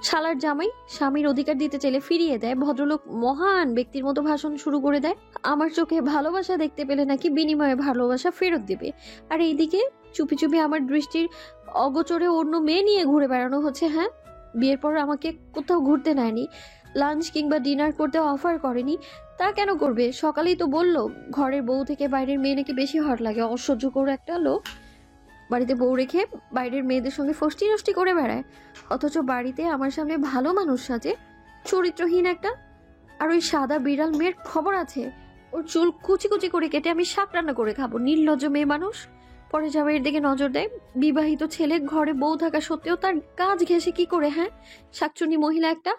শালার জামাই স্বামীর অধিকার দিতে চাইলে ফিরিয়ে দেয়, ভদ্রলোক মহান ব্যক্তির মতো ভাষণ শুরু করে দেয়। আমার চোখে ভালোবাসা দেখতে পেলে নাকি বিনিময়ে ভালোবাসা ফেরত দেবে, আর এইদিকে চুপি চুপি আমার দৃষ্টির অগোচরে অন্য মেয়ে নিয়ে ঘুরে বেড়ানো হচ্ছে। হ্যাঁ, বিয়ের পর আমাকে কোথাও ঘুরতে নেয়নি, লাঞ্চ কিংবা ডিনার করতে অফার করেনি। তা কেন করবে? সকালেই তো বললো ঘরের বউ থেকে বাইরের মেয়ে নাকি বেশি হট লাগে। অসহ্য করে একটা লোক বাড়িতে বউ রেখে বাইরের মেয়েদের সঙ্গে ফষ্টি নষ্টি করে বেড়ায়, অথচ বাড়িতে আমার সামনে ভালো মানুষ সাজে। চরিত্রহীন একটা। আর ওই সাদা বিড়াল মেয়ের খবর আছে, ওর চুল কুচি কুচি করে কেটে আমি শাক রান্না করে খাবো। নির্লজ্জ মেয়ে মানুষ। পরে জামাইয়ের দিকে নজর দেয়। বিবাহিত ছেলে, ঘরে বউ থাকা সত্ত্বেও তার কাজ ঘেঁষে কি করে? হ্যাঁ, শাকচুনি মহিলা একটা।